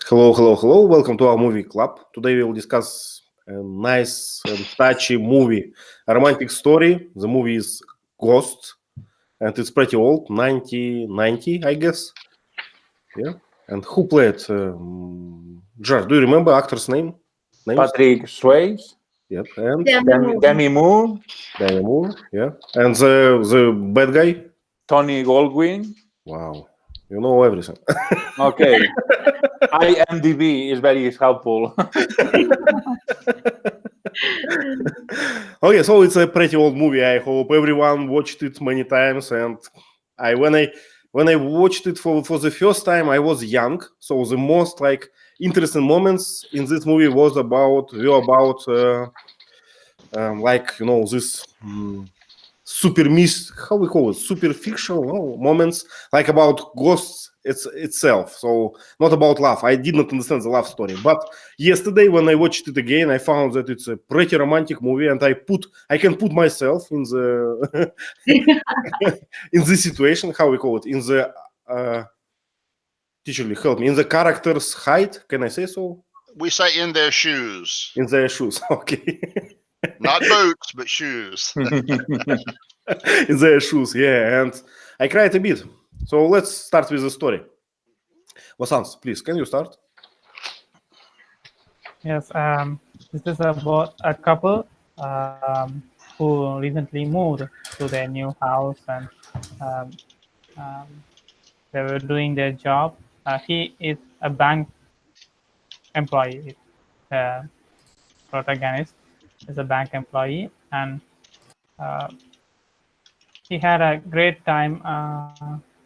Hello, hello, hello. Welcome to our movie club. Today we will discuss a nice and touchy movie, a romantic story. The movie is Ghost, and it's pretty old, 1990, I guess. Yeah. And who played? Gerard, do you remember actor's name? Names? Patrick Swayze, Yep. And Demi Moore, Demi Moore. Yeah. And the bad guy. Tony Goldwyn. Wow. You know everything. Okay. IMDb is very helpful. Okay, so it's a pretty old movie. I hope everyone watched it many times. And when I watched it for the first time, I was young. So the most interesting moments in this movie were about this super how we call it, super fictional moments, like about ghosts itself. So not about love. I did not understand the love story, but yesterday when I watched it again, I found that it's a pretty romantic movie, and I can put myself in the in this situation. How we call it, in the teacher, help me, in the character's height. Can I say so? We say in their shoes. In their shoes. Okay. Not boots, but shoes. In their shoes, yeah. And I cried a bit. So let's start with the story. Vasants, please, can you start? Yes, this is about a couple who recently moved to their new house, and they were doing their job. He is a bank employee. Protagonist is a bank employee, and he had a great time.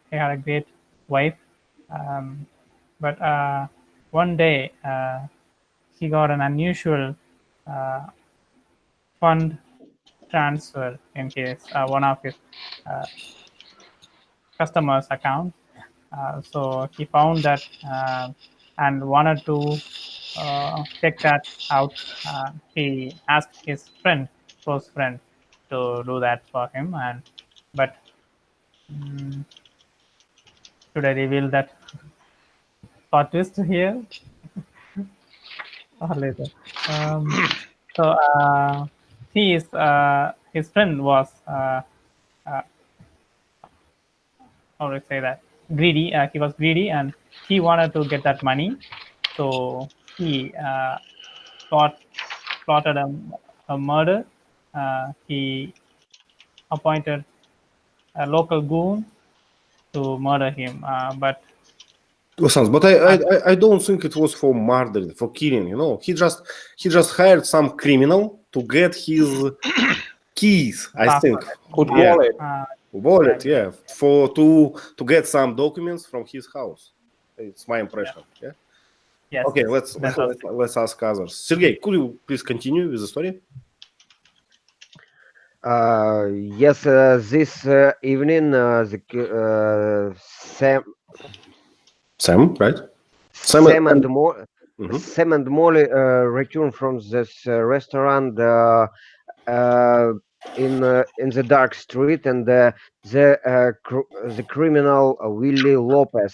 He had a great wife, but one day he got an unusual fund transfer in his one of his customers' account. So he found that and wanted to check that out. He asked his close friend, to do that for him. But should I reveal that plot twist here or later? So his friend was how to say that, greedy. He was greedy, and he wanted to get that money. So he plotted a murder. He appointed a local goon to murder him. But I don't think it was for murder, for killing. He just hired some criminal to get his keys. I think Wallet. wallet, yeah, to get some documents from his house. It's my impression. Yeah. Yes. Okay, let's ask others. Sergey, could you please continue with the story? Yes, this evening, Sam, right? Sam and Mhm. Sam and Molly return from this restaurant in the dark street, and the criminal Willie Lopez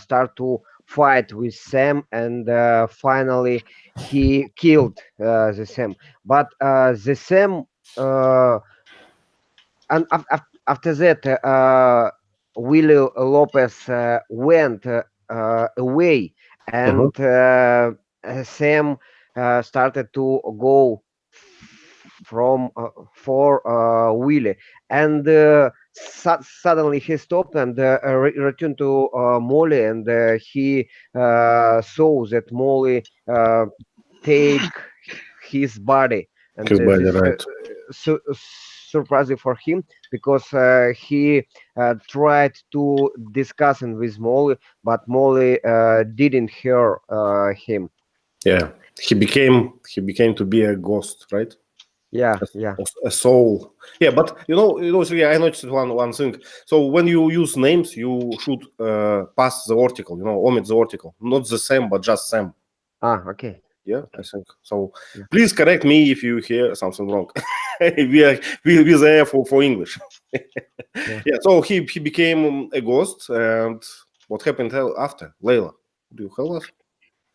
start to fight with Sam, and finally he killed the Sam. But the Sam and after that, Willie Lopez went away, and Sam started to go from for Willie, and suddenly he stopped and returned to Molly, and he saw that Molly take his body, and His body, this right. surprising for him, because he tried to discuss it with Molly, but Molly didn't hear him. Yeah, he became to be a ghost, right? Yeah, a soul. Yeah, but Sergey, I noticed one thing. So when you use names, you should pass the article, omit the article, not the same, but just Sam. Okay. Yeah, I think so. Yeah. Please correct me if you hear something wrong. we are there for English. Yeah. So he became a ghost, and what happened after? Layla, do you tell us?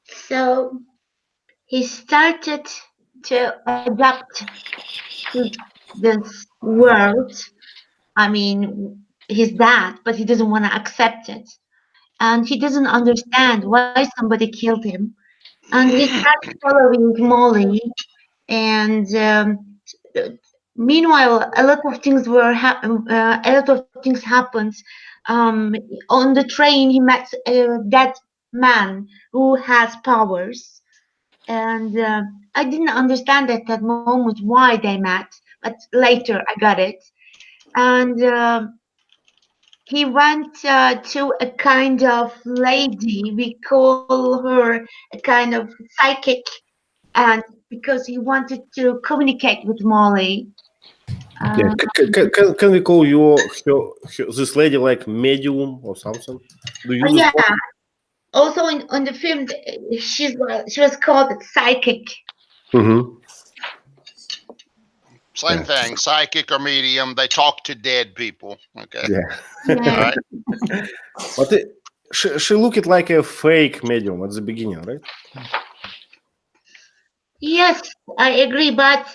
So he started to adapt to this world. I mean, he's that, but he doesn't want to accept it. And he doesn't understand why somebody killed him. And he starts following Molly. And meanwhile, a lot of things happened. On the train, he met that man who has powers, and I didn't understand at that moment why they met, but later I got it. And he went to a kind of lady, we call her a kind of psychic, and because he wanted to communicate with Molly. Yeah. Can we call this lady like medium or something? Do you use Yeah. it? Also on the film, she was called a psychic. Mm-hmm. Same Yeah. thing. Psychic or medium. They talk to dead people. Okay. Yeah. All Yeah. right. But she looked like a fake medium at the beginning, right? Yes, I agree, but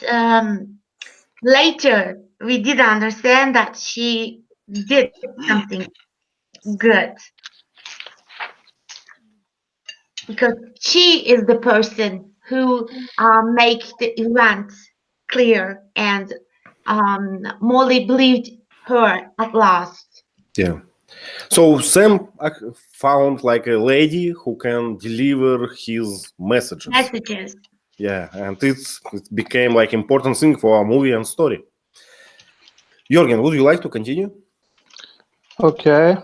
later we did understand that she did something good because she is the person who makes the event clear, and Molly believed her at last. Yeah. So Sam found like a lady who can deliver his messages. Messages. Yeah, and it became like important thing for a movie and story. Jürgen, would you like to continue? Okay.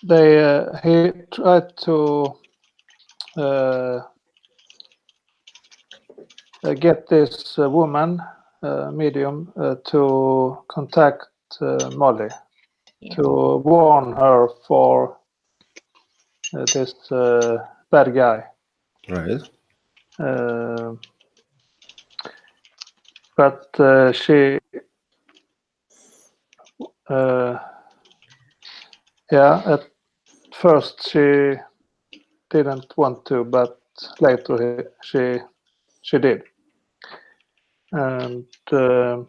He tried to get this woman, medium, to contact Molly, Yeah. to warn her for this bad guy. Right. But she, at first she didn't want to, but later she did. And okay,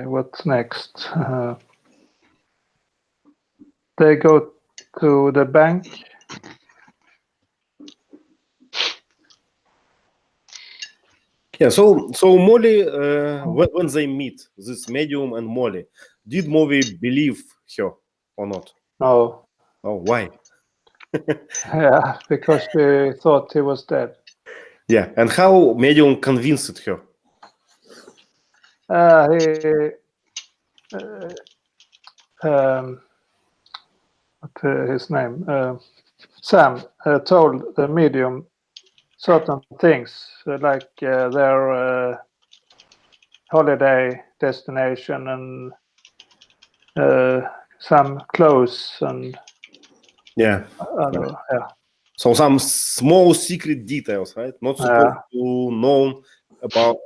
what's next? They go to the bank. Yeah. So Molly, when they meet this medium and Molly, did Molly believe her or not? No, Oh, why? yeah, because she thought he was dead. Yeah. And how medium convinced her? What's his name? Sam told the medium certain things, like their holiday destination and some clothes and Yeah. other, yeah. So some small secret details, right? Not supposed to know about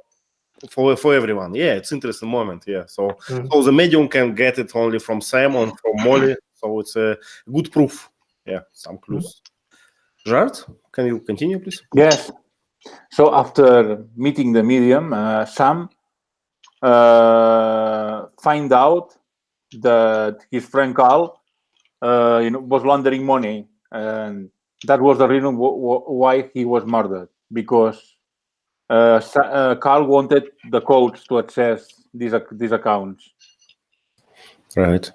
for everyone. Yeah, it's interesting moment. Yeah. So the medium can get it only from Sam or from Molly. So it's a good proof. Yeah, some clues. Gerard, can you continue, please? Yes. So after meeting the medium, Sam find out that his friend Carl, was laundering money, and that was the reason why he was murdered, because Carl wanted the codes to access these accounts. Right.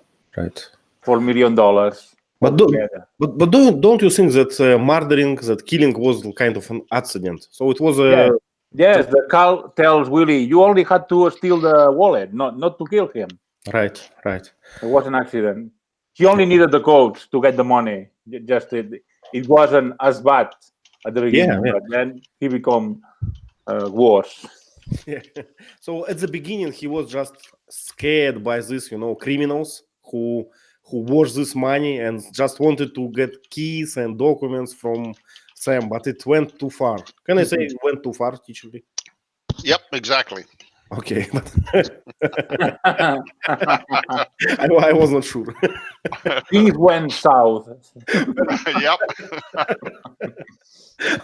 For $1 million. But don't you think that murdering, that killing was kind of an accident? So it was a yes. The Carl tells Willie, you only had to steal the wallet, not to kill him. Right. It was an accident. He only needed the codes to get the money. It wasn't as bad at the beginning, but then he become worse. Yeah. So at the beginning, he was just scared by these, criminals who washed this money and just wanted to get keys and documents from Sam, but it went too far. Can I say it went too far, teacher? Yep, exactly. Okay. I was not sure. Things went south. Yep.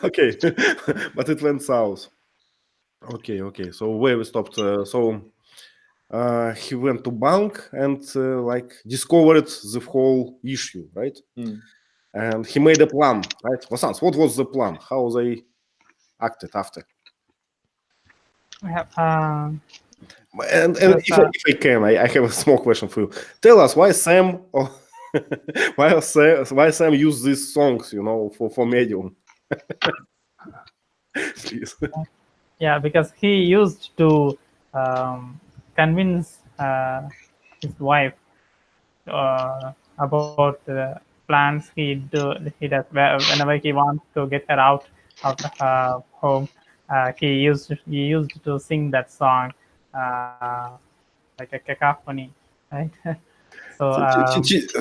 Okay, but it went south. Okay. So where we stopped? He went to bank and like discovered the whole issue, right? Mm. And he made a plan, right? Vasants, what was the plan? How they acted after? We have, And Yes, if I can, I have a small question for you. Tell us why Sam, why Sam used these songs, for Medium. Please. yeah, because he used to convince his wife about the plans he does whenever he wants to get her out of the home. He used to sing that song like a cacophony, right? So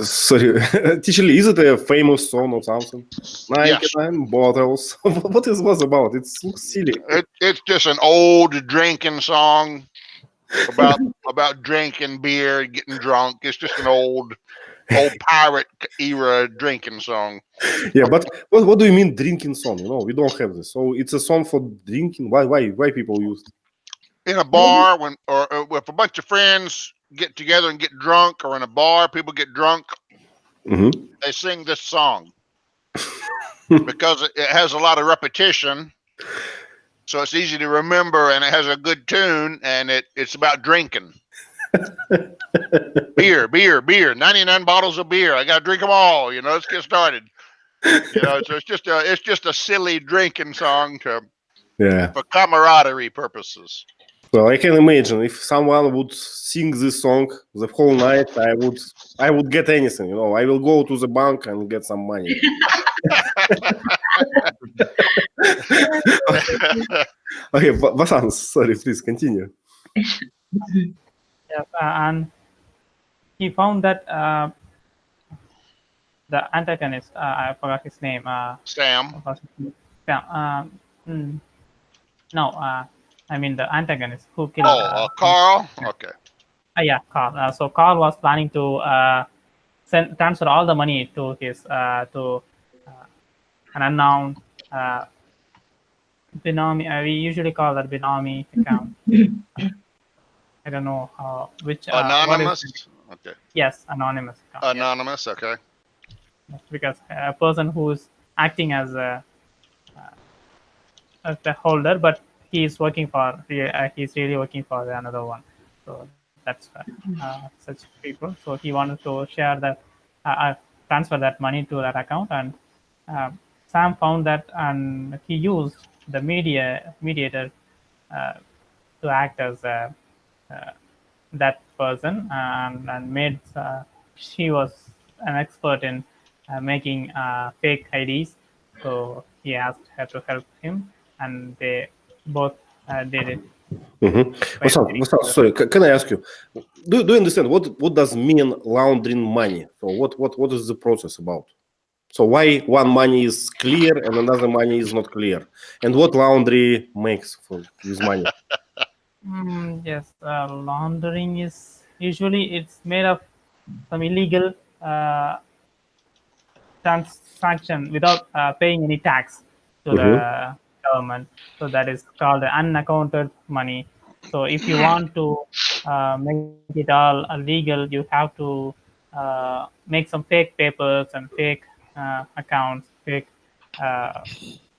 Sorry, teacher Lee, is it a famous song or something? Yes. 99 bottles. What is was about? It looks silly. It's just an old drinking song about drinking beer, getting drunk. It's just an old pirate era drinking song. Yeah, but what do you mean drinking song? We don't have this. So it's a song for drinking. Why people use it? In a bar, or if a bunch of friends get together and get drunk, or in a bar, people get drunk, they sing this song because it has a lot of repetition, so it's easy to remember, and it has a good tune, and it's about drinking. beer, 99 bottles of beer. I got to drink them all. Let's get started. So it's just a silly drinking song for camaraderie purposes. So I can imagine if someone would sing this song the whole night, I would get anything. I will go to the bank and get some money. Okay, Vasant, sorry, please continue. yeah, and he found that the antagonist, I forgot his name. Sam. No, I mean the antagonist who killed. Carl. Okay. Yeah, Carl. So Carl was planning to transfer all the money to his to an unknown Binomi. We usually call that Binomi account. I don't know which Anonymous. Okay. Yes, anonymous account. Anonymous. Yes. Okay. Because a person who's acting as the holder, but he's working for he's really working for another one. So that's such people. So he wanted to share that transfer that money to that account, and Sam found that, and he used the mediator to act as that person, and made she was an expert in making fake IDs. So he asked her to help him, and they both did it. Vasant, sorry, can I ask you? Do you understand what does mean laundering money? So what is the process about? So why one money is clear and another money is not clear, and what laundry makes for this money? Yes, laundering is usually it's made of some illegal transaction without paying any tax to the government. So that is called unaccounted money. So if you want to make it all legal, you have to make some fake papers and fake accounts, fake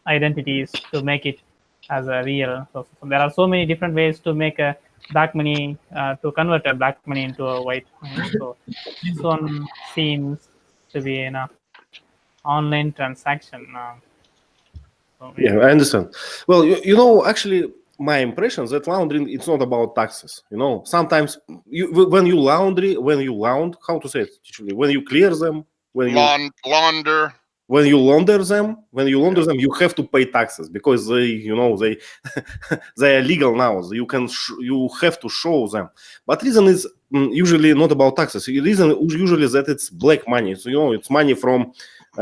identities to make it as a real. So there are so many different ways to make a black money, to convert a black money into a white money. So this one seems to be enough online transaction. Yeah, I understand. Well, actually, my impression that laundering it's not about taxes. Sometimes when you launder, how to say it? Actually, when you clear them, launder. When you launder them, you have to pay taxes because they are legal now. So you have to show them. But reason is usually not about taxes. The reason usually that it's black money. So it's money from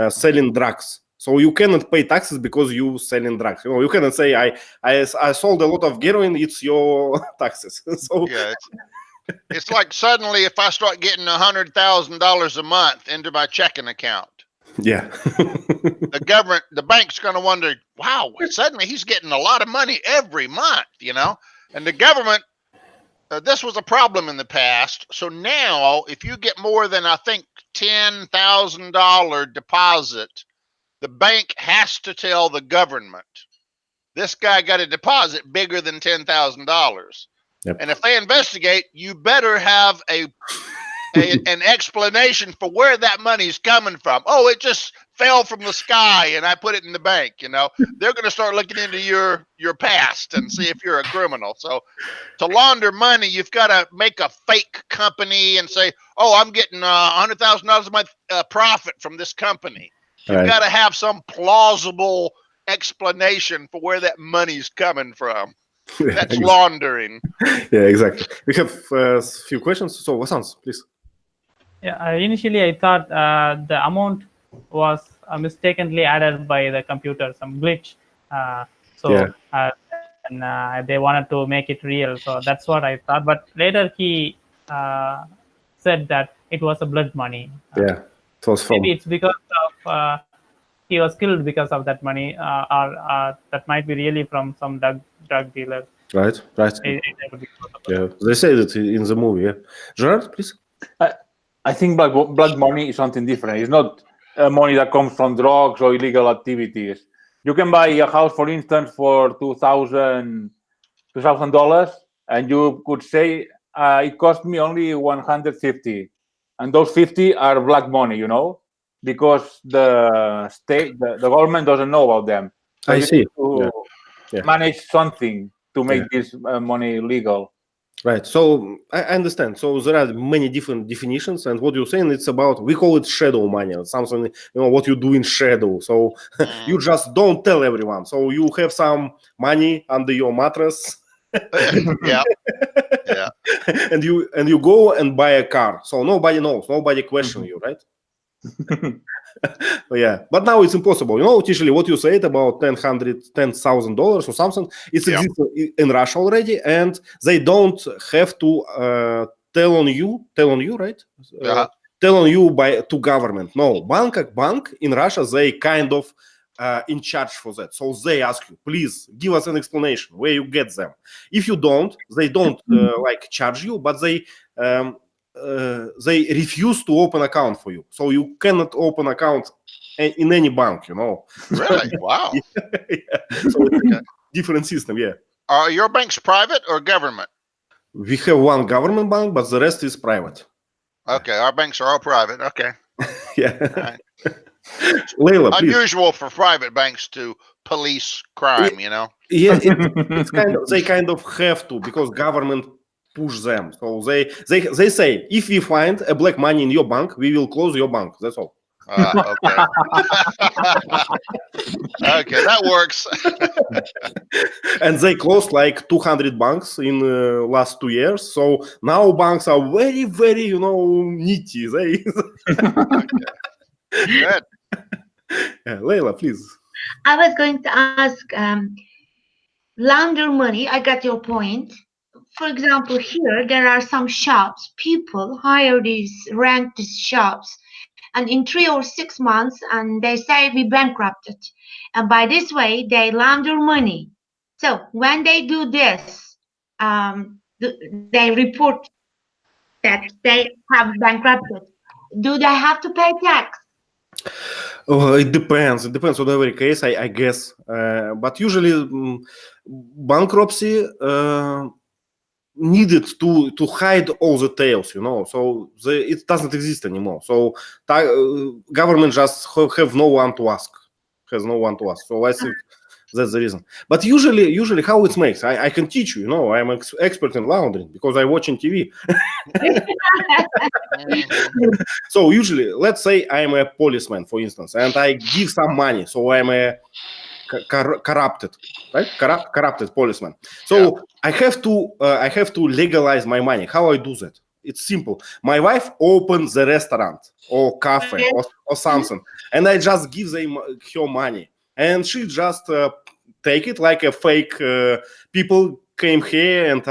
selling drugs. So you cannot pay taxes because you selling drugs. You cannot say I sold a lot of heroin. It's your taxes. So yeah, It's like suddenly if I start getting $100,000 a month into my checking account, Yeah. the bank's going to wonder, wow, suddenly he's getting a lot of money every month, and the government, this was a problem in the past. So now if you get more than, I think, $10,000 deposit, the bank has to tell the government, this guy got a deposit bigger than $10,000. Yep. And if they investigate, you better have an explanation for where that money's coming from. Oh, it just fell from the sky and I put it in the bank. They're going to start looking into your past and see if you're a criminal. So to launder money, you've got to make a fake company and say, oh, I'm getting $100,000 a month profit from this company. You've got to have some plausible explanation for where that money's coming from. That's laundering. Yeah, exactly. We have a few questions. So, Vasant, please. Yeah, initially I thought the amount was mistakenly added by the computer, some glitch. And they wanted to make it real. So that's what I thought. But later he said that it was a blood money. Yeah, it was fun. Maybe it's because of he was killed because of that money, or that might be really from some drug dealer. Right. Yeah, they say that in the movie. Yeah, Gerard, please. I think blood money is something different. It's not money that comes from drugs or illegal activities. You can buy a house, for instance, for $2,000, and you could say it cost me only $150, and those 50 are black money, because the state, the government doesn't know about them. So I see. Manage something to make this money legal. Right. So I understand. So there are many different definitions, and what you're saying, it's about, we call it shadow money, something, what you do in shadow. So you just don't tell everyone. So you have some money under your mattress. Yeah. And you go and buy a car. So nobody knows, nobody questions you, right? Yeah, but now it's impossible. Usually what you said about $10,000 or something, it's exists in Russia already, and they don't have to tell on you, right? Tell on you to government. No, bank in Russia, they kind of in charge for that. So they ask you, please give us an explanation where you get them. If you don't, they don't charge you, but they refuse to open account for you. So you cannot open account in any bank, Really? Wow. Yeah. So it's a different system, yeah. Are your banks private or government? We have one government bank, but the rest is private. Okay, our banks are all private. Okay. Yeah. Right. Leila, please. Unusual for private banks to police crime, Yeah, it's they kind of have to, because government push them. So they say, if we find a black money in your bank, we will close your bank. That's all. Okay. Okay, that works. And they closed like 200 banks in the last 2 years. So now banks are very, very, nitty. They. Good. Yeah, Leila, please. I was going to ask, launder money. I got your point. For example, here there are some shops. People rent these shops, and in 3 or 6 months, and they say we bankrupted, and by this way they launder money. So when they do this, they report that they have bankrupted. Do they have to pay tax? It depends. It depends on every case, I guess. But usually, bankruptcy needed to hide all the tails, So it doesn't exist anymore. So government just have no one to ask. Has no one to ask. So I think that's the reason. But usually how it makes, I can teach you. I'm an expert in laundering because I watch on TV. So usually, let's say I'm a policeman, for instance, and I give some money. So I'm a corrupted policeman. So I have to legalize my money. How I do that? It's simple. My wife opens the restaurant or cafe or something, and I just give her money, and she just take it like a fake. People came here and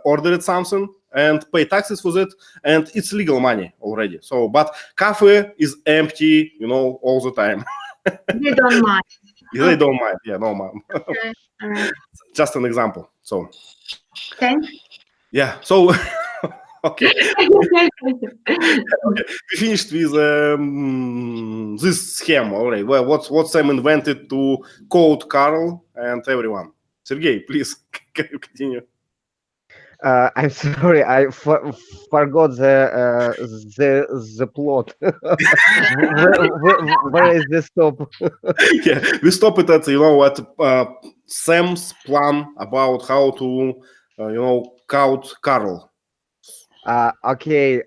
ordered something, and pay taxes for that, and it's legal money already. So, but cafe is empty, all the time. They don't mind. They don't mind. Yeah, no, ma'am. Okay. All right. Just an example. So, Thanks. yeah. So, okay. We finished with this scheme already. Well, what Sam invented to code Carl and everyone. Sergey, please, can you continue? I'm sorry, I forgot the plot. Where is the stop? Yeah, we stop it at Sam's plan about how to count Carl. Okay,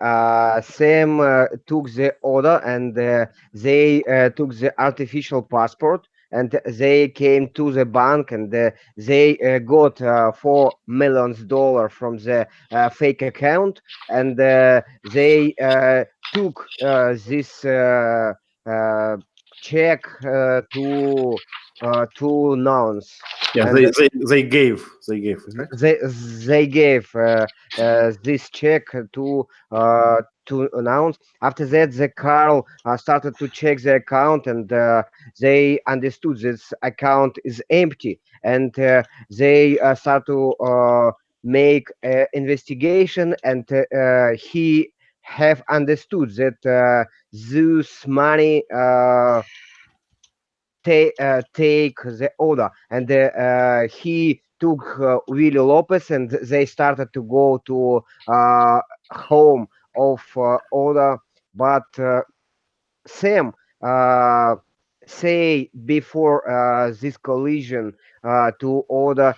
Sam took the order and they took the artificial passport and they came to the bank and they got $4 million from the fake account and they took this check to nouns. Yeah, And they gave. Right? They gave this check to announce. After that, the Carl started to check the account, and they understood this account is empty, and they start to make investigation, and he have understood that this money take the order, and he took Willie Lopez, and they started to go to home of order, but Sam say before this collision to order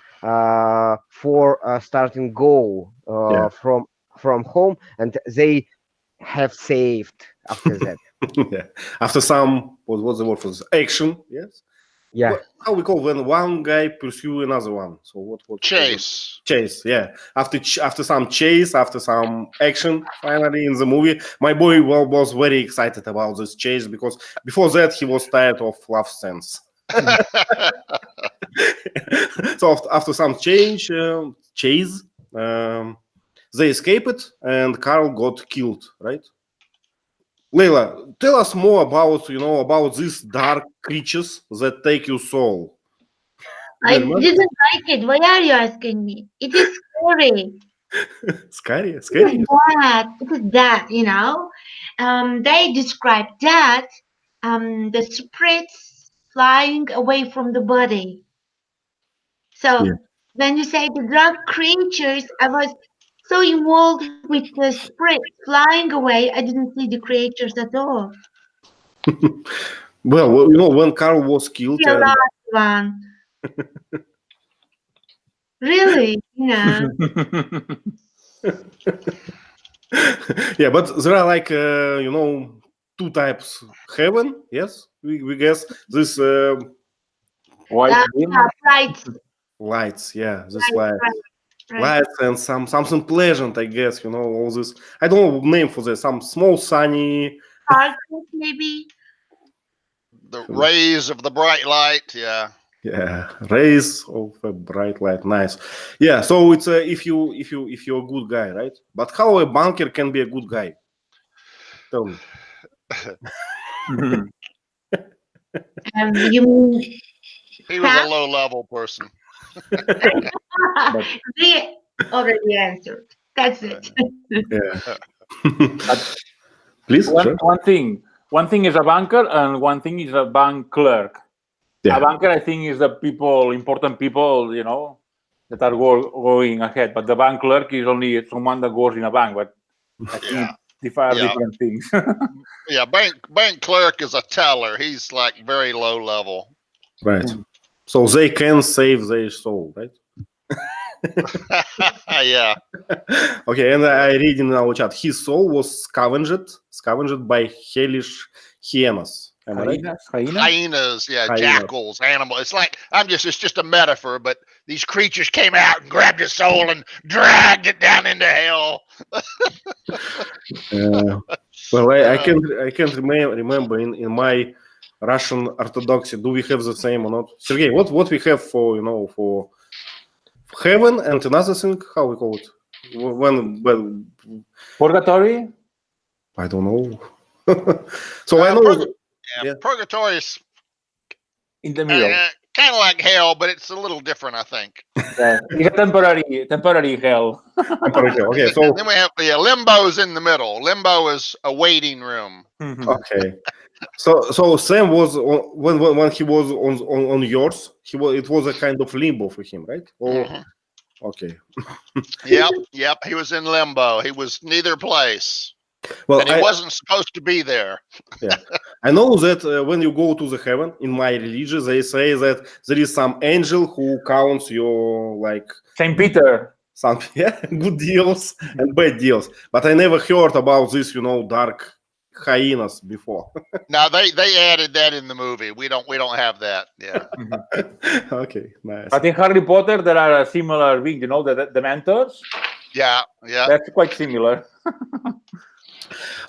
for starting goal Yeah. from home, and they have saved after that. Yeah. After some, what's the word for this? Action, yes? Yeah. How we call when one guy pursue another one? So what? Chase. Chase, yeah. After some chase, after some action, finally in the movie, my boy was very excited about this chase because before that he was tired of love scenes. So after some chase, they escaped and Carl got killed, right? Leila, tell us more about these dark creatures that take your soul. I didn't like it. Why are you asking me? It is scary. Scary. It is that, they describe that the spirits flying away from the body. So when you say the dark creatures, I was so involved with the spirits flying away, I didn't see the creatures at all. Well, when Carl was killed, The last one. Really, yeah, but there are like two types. Heaven, yes, we guess this White lights, yeah, this Right. lights and something pleasant, I guess. All this. I don't know name for this. Some small sunny. Sparkles, maybe. The rays of the bright light. Yeah. Yeah, rays of a bright light. Nice. Yeah, so it's if you're a good guy, right? But how a banker can be a good guy? Tell me. You mean He was a low-level person. they already answered. That's it. Yeah. Please. Sure. One thing is a banker, and one thing is a bank clerk. Yeah. A banker, I think, is the important people, that are going ahead. But the bank clerk is only someone that goes in a bank. But I think they are different things. Yeah, bank clerk is a teller. He's like very low level. Right. So they can save their soul, right? Yeah. Okay, and I read in our chat, his soul was scavenged by hellish hyenas. Am I right? Hyenas, jackals, animals. It's like it's just a metaphor, but these creatures came out and grabbed his soul and dragged it down into hell. Well, I can't remember in my Russian Orthodoxy. Do we have the same or not? Sergey, what we have for for heaven and another thing? How we call it? When Purgatory? I don't know. So I know. Purgatory is In the middle. kind of like hell, but it's a little different, I think. Yeah. It's a temporary hell. Okay, so And then we have the limbo's in the middle. Limbo is a waiting room. okay, so Sam was when he was on yours. It was a kind of limbo for him, right? Okay. Yep. He was in limbo. He was neither place, Well, and he wasn't supposed to be there. Yeah, I know that when you go to the heaven, in my religion, they say that there is some angel who counts your like Saint Peter. some good deals and bad deals. But I never heard about this, dark hyenas before. Now they added that in the movie. We don't have that. Yeah. Okay, nice. But in Harry Potter, there are a similar beings, the mentors. Yeah. That's quite similar.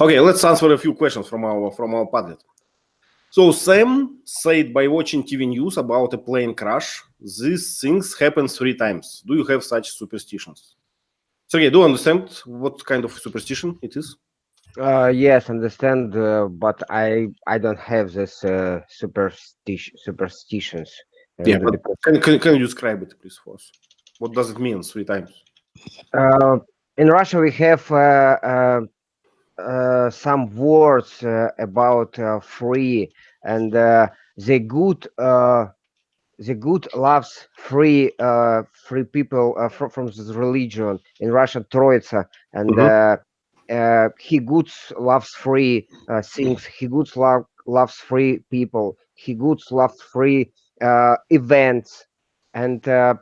Okay, let's answer a few questions from our Padlet. So Sam said by watching TV news about a plane crash, these things happen 3 times. Do you have such superstitions? Sergey, do you understand what kind of superstition it is? Yes, understand, but I don't have this superstitions. Yeah, but can you describe it, please, for us? What does it mean 3 times? In Russia, we have some words about free, and the good loves free people from this religion. In Russia, Troitsa, and he goods loves free things. He goods loves free people. He goods loves free events, and and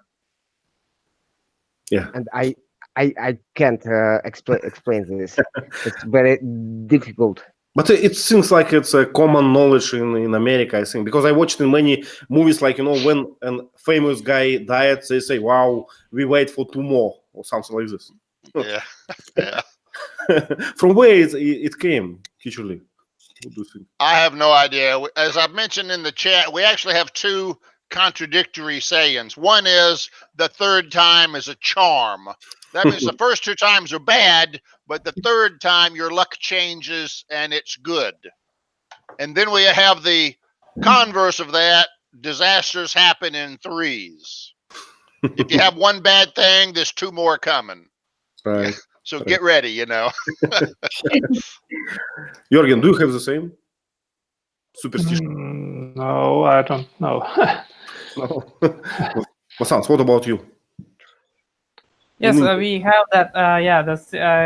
I can't explain this. It's very difficult. But it seems like it's a common knowledge in America, I think, because I watched in many movies, like, when a famous guy died, they say, wow, we wait for 2 more, or something like this. Yeah. From where it came, usually? What do you think? I have no idea. As I mentioned in the chat, we actually have 2 contradictory sayings. One is the 3rd time is a charm. That means the first 2 times are bad, but the 3rd time your luck changes and it's good. And then we have the converse of that: disasters happen in 3s. If you have 1 bad thing, there's 2 more coming. Right. So get ready, Jürgen, do you have the same superstition? No, I don't know. No. Masans, what about you? Yes, we have that.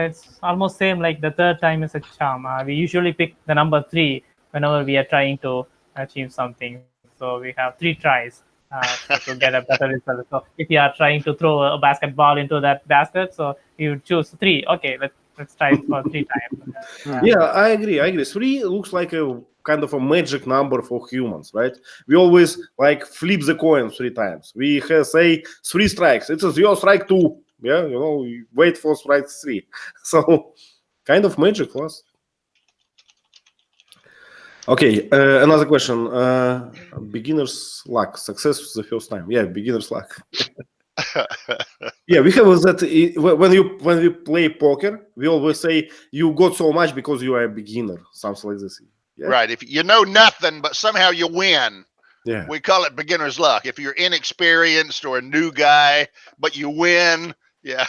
It's almost same like the 3rd time is a charm. We usually pick the number 3 whenever we are trying to achieve something. So we have 3 tries to get a better result. So if you are trying to throw a basketball into that basket, so you choose 3. Okay, let's try it for 3 times. Yeah, I agree. 3 looks like a kind of a magic number for humans, right? We always like flip the coin 3 times. We say 3 strikes. It is your strike 2. Yeah, you wait for strike 3. So kind of magic for us. Okay, another question. Beginner's luck, success the first time. Yeah, beginner's luck. Yeah, we have that when we play poker, we always say you got so much because you are a beginner, something like this. Yeah? Right. If you know nothing, but somehow you win, yeah, we call it beginner's luck. If you're inexperienced or a new guy, but you win, yeah,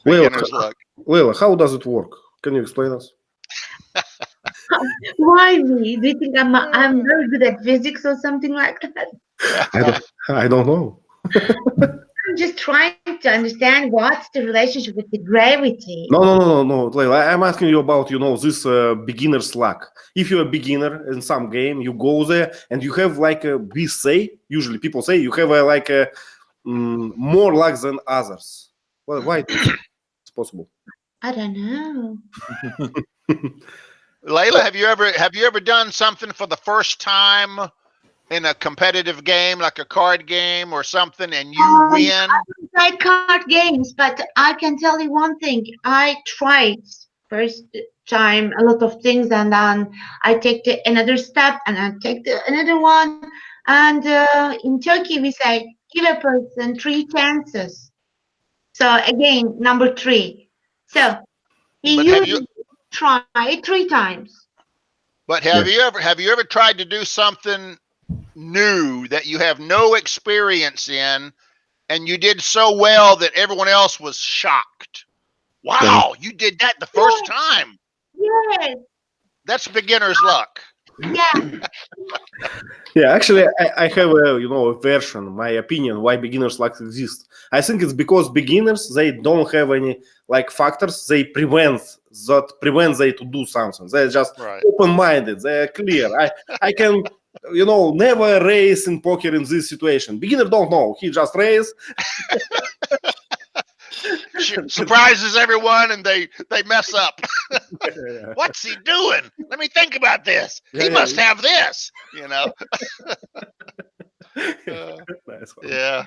beginner's luck. Leila, how does it work? Can you explain us? Why me? Do you think I'm very good at physics or something like that? I don't know. I'm just trying to understand what's the relationship with the gravity. No, Leila, I'm asking you about this beginner's luck. If you're a beginner in some game, you go there and you have usually people say you have more luck than others. Well, why it's possible? I don't know. Leila, have you ever done something for the first time in a competitive game, like a card game or something, and you win? I don't like card games, but I can tell you one thing. I tried first time a lot of things, and then I take another step, and I take another one. And in Turkey, we say give a person 3 chances. So again, number 3. So he But have usually tried 3 times. But have you ever tried to do something new that you have no experience in, and you did so well that everyone else was shocked? Wow, you did that the first time. Yes. That's beginner's luck. Yeah. Yeah, actually, I have a version, my opinion, why beginners luck exists. I think it's because beginners, they don't have any like factors. They prevent they to do something. They're just Right. open-minded. They're clear. I can never raise in poker in this situation. Beginner don't know. He just raise. Surprises everyone, and they mess up. What's he doing? Let me think about this. He must have this. Nice one. Yeah.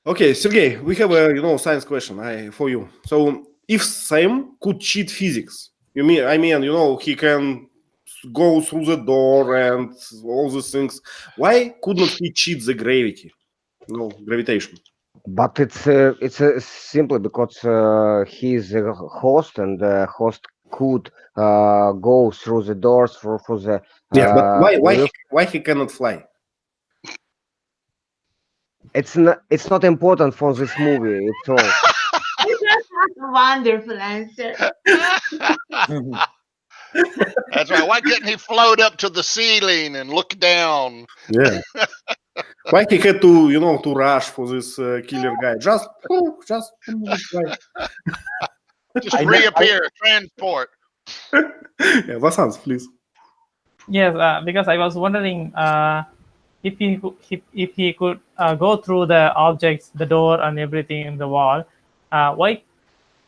Okay, Sergey, we have a science question for you. So, if Sam could cheat physics, I mean, he can go through the door and all these things. Why couldn't he cheat the gravity? Gravitation. But it's simply because he's a host, and the host could go through the doors for the. But why he cannot fly? It's not important for this movie. It's all. That's a wonderful answer. That's right. Why couldn't he float up to the ceiling and look down? Yeah. Why he had to to rush for this killer guy? Just reappear, transport. Yeah, Vasant, please. Yes, because I was wondering if he could go through the objects, the door, and everything in the wall. Why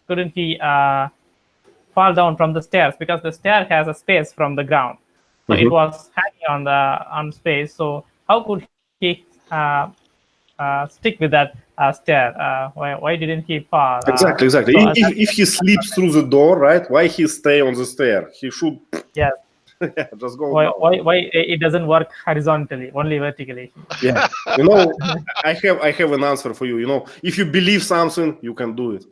couldn't he fall down from the stairs? Because the stair has a space from the ground, so it was hanging on space. So how could he stick with that stair? Why didn't he fall? Exactly. So If he slips through the door, right? Why he stay on the stair? He should. Yes. Just go. Why it doesn't work horizontally, only vertically? Yeah. I have an answer for you. If you believe something, you can do it.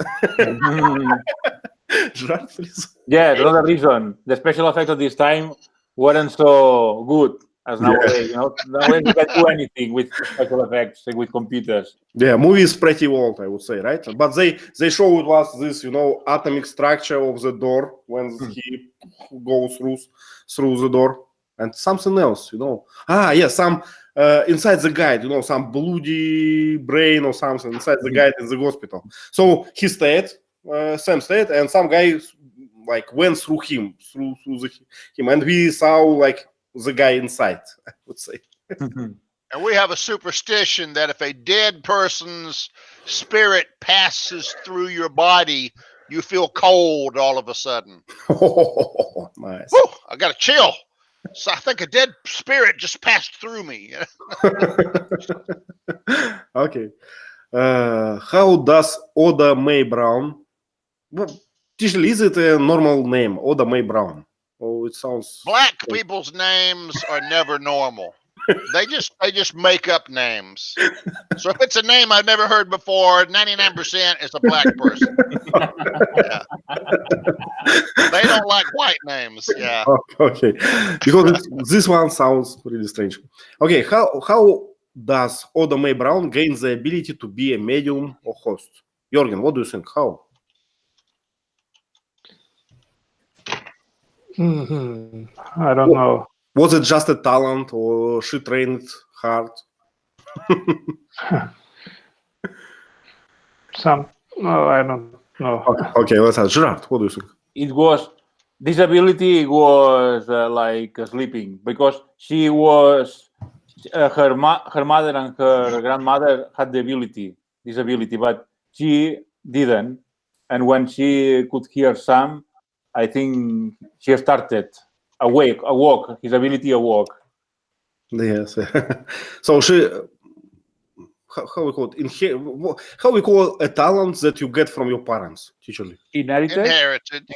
Gerard, please. Yeah, another reason. The special effects of this time weren't so good as nowadays. Nowadays you can do anything with special effects and with computers. Yeah, movie is pretty old, I would say, right? But they showed us this, atomic structure of the door when he goes through the door, and something else, some inside the guide, some bloody brain or something inside the guide in the hospital. So he stayed, Sam stayed, and some guy went through him, and we saw the guy inside, I would say. And we have a superstition that if a dead person's spirit passes through your body, you feel cold all of a sudden. Oh, nice. Whew, I got a chill. So I think a dead spirit just passed through me. Okay. How does Oda Mae Brown? Well, usually, is it a normal name, Oda Mae Brown? Oh, it sounds. Black people's names are never normal. They just make up names. So if it's a name I've never heard before, 99% is a black person. Yeah. They don't like white names. Yeah. Okay. Because this one sounds really strange. Okay. How does Oda Mae Brown gain the ability to be a medium or host? Jorgen, what do you think? How? I don't know. Was it just a talent, or she trained hard? I don't know. Okay, let's have Gerard. What do you think? This ability was like sleeping, because she was her mother and her grandmother had this ability, but she didn't. And when she could hear Sam, I think she started awoke. His ability awoke. Yes. So she, how we call it? How we call a talent that you get from your parents, usually? Inherited.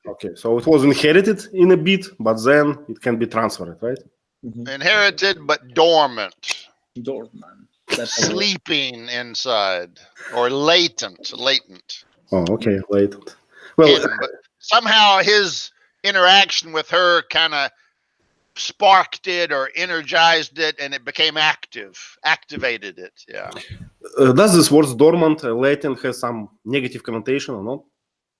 Okay, so it was inherited in a bit, but then it can be transferred, right? Inherited but dormant. sleeping inside or latent. Oh, okay, latent. Well, Hidden, but somehow his interaction with her kind of sparked it or energized it, and it became activated it. Yeah. does this word dormant, latent has some negative connotation or not?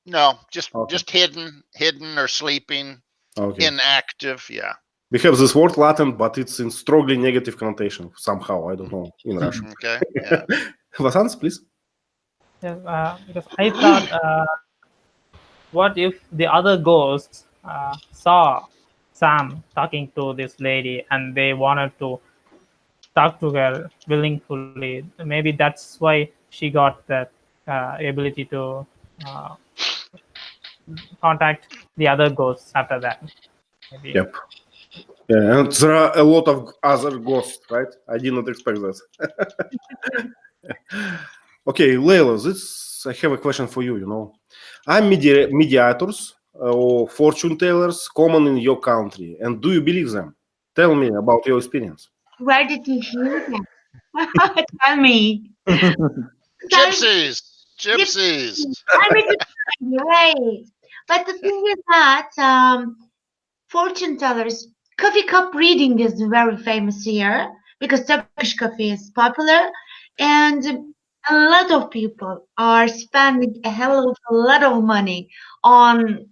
No, just Okay. just hidden or sleeping, Okay. inactive. Yeah. We have this word latent, but it's in strongly negative connotation somehow. I don't know in Russian. Okay. Yeah. Vasants, please. Yes, because I thought, what if the other ghosts saw Sam talking to this lady and they wanted to talk to her willingly? Maybe that's why she got that ability to contact the other ghosts after that. Maybe. Yep. Yeah, and there are a lot of other ghosts, right? I did not expect that. Okay, Leila, I have a question for you. Are mediators or fortune tellers common in your country, and do you believe them? Tell me about your experience. Where did you hear that? Tell me. Gypsies. I mean, right. But the thing is that fortune tellers, coffee cup reading is very famous here because Turkish coffee is popular, and a lot of people are spending a hell of a lot of money on,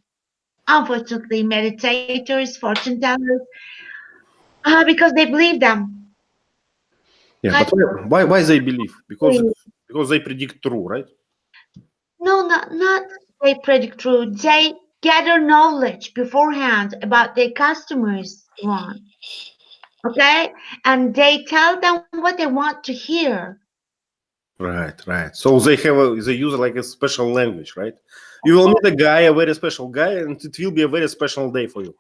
unfortunately, meditators, fortune tellers, because they believe them. Yeah, but why they believe? Because they predict true, right? No, not they predict true. They gather knowledge beforehand about their customers want. Okay? And they tell them what they want to hear. Right. So they use like a special language, right? You will meet a very special guy, and it will be a very special day for you.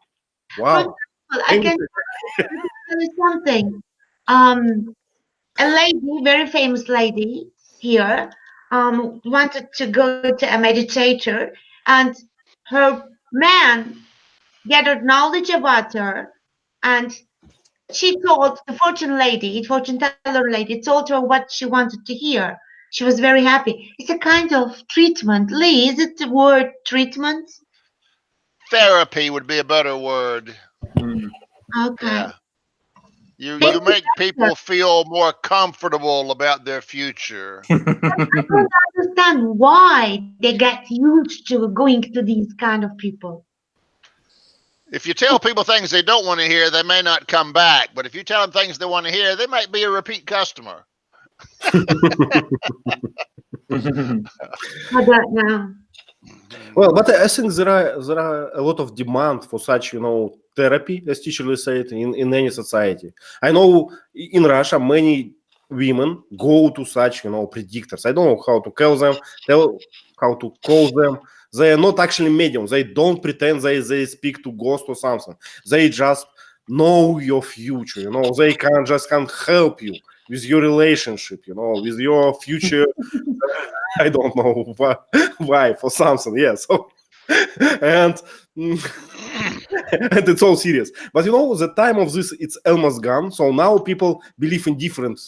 Wow. Well, I can tell you something. A lady, very famous lady here, wanted to go to a meditator, and her man gathered knowledge about her, and she told the fortune teller lady, told her what she wanted to hear. She was very happy. It's a kind of treatment. Lee, is it the word treatment? Therapy would be a better word. Okay. Yeah. You make people feel more comfortable about their future. I don't understand why they get used to going to these kind of people. If you tell people things they don't want to hear, they may not come back. But if you tell them things they want to hear, they might be a repeat customer. I don't know. Well, but I think there are a lot of demand for such, therapy, as teacher said, in any society. I know in Russia many women go to such, predictors. I don't know how to call them. They are not actually mediums. They don't pretend they speak to ghosts or something. They just know your future. They can't help you with your relationship. With your future. I don't know why for something. Yeah. So and it's all serious. But the time of this, it's almost gone. So now people believe in different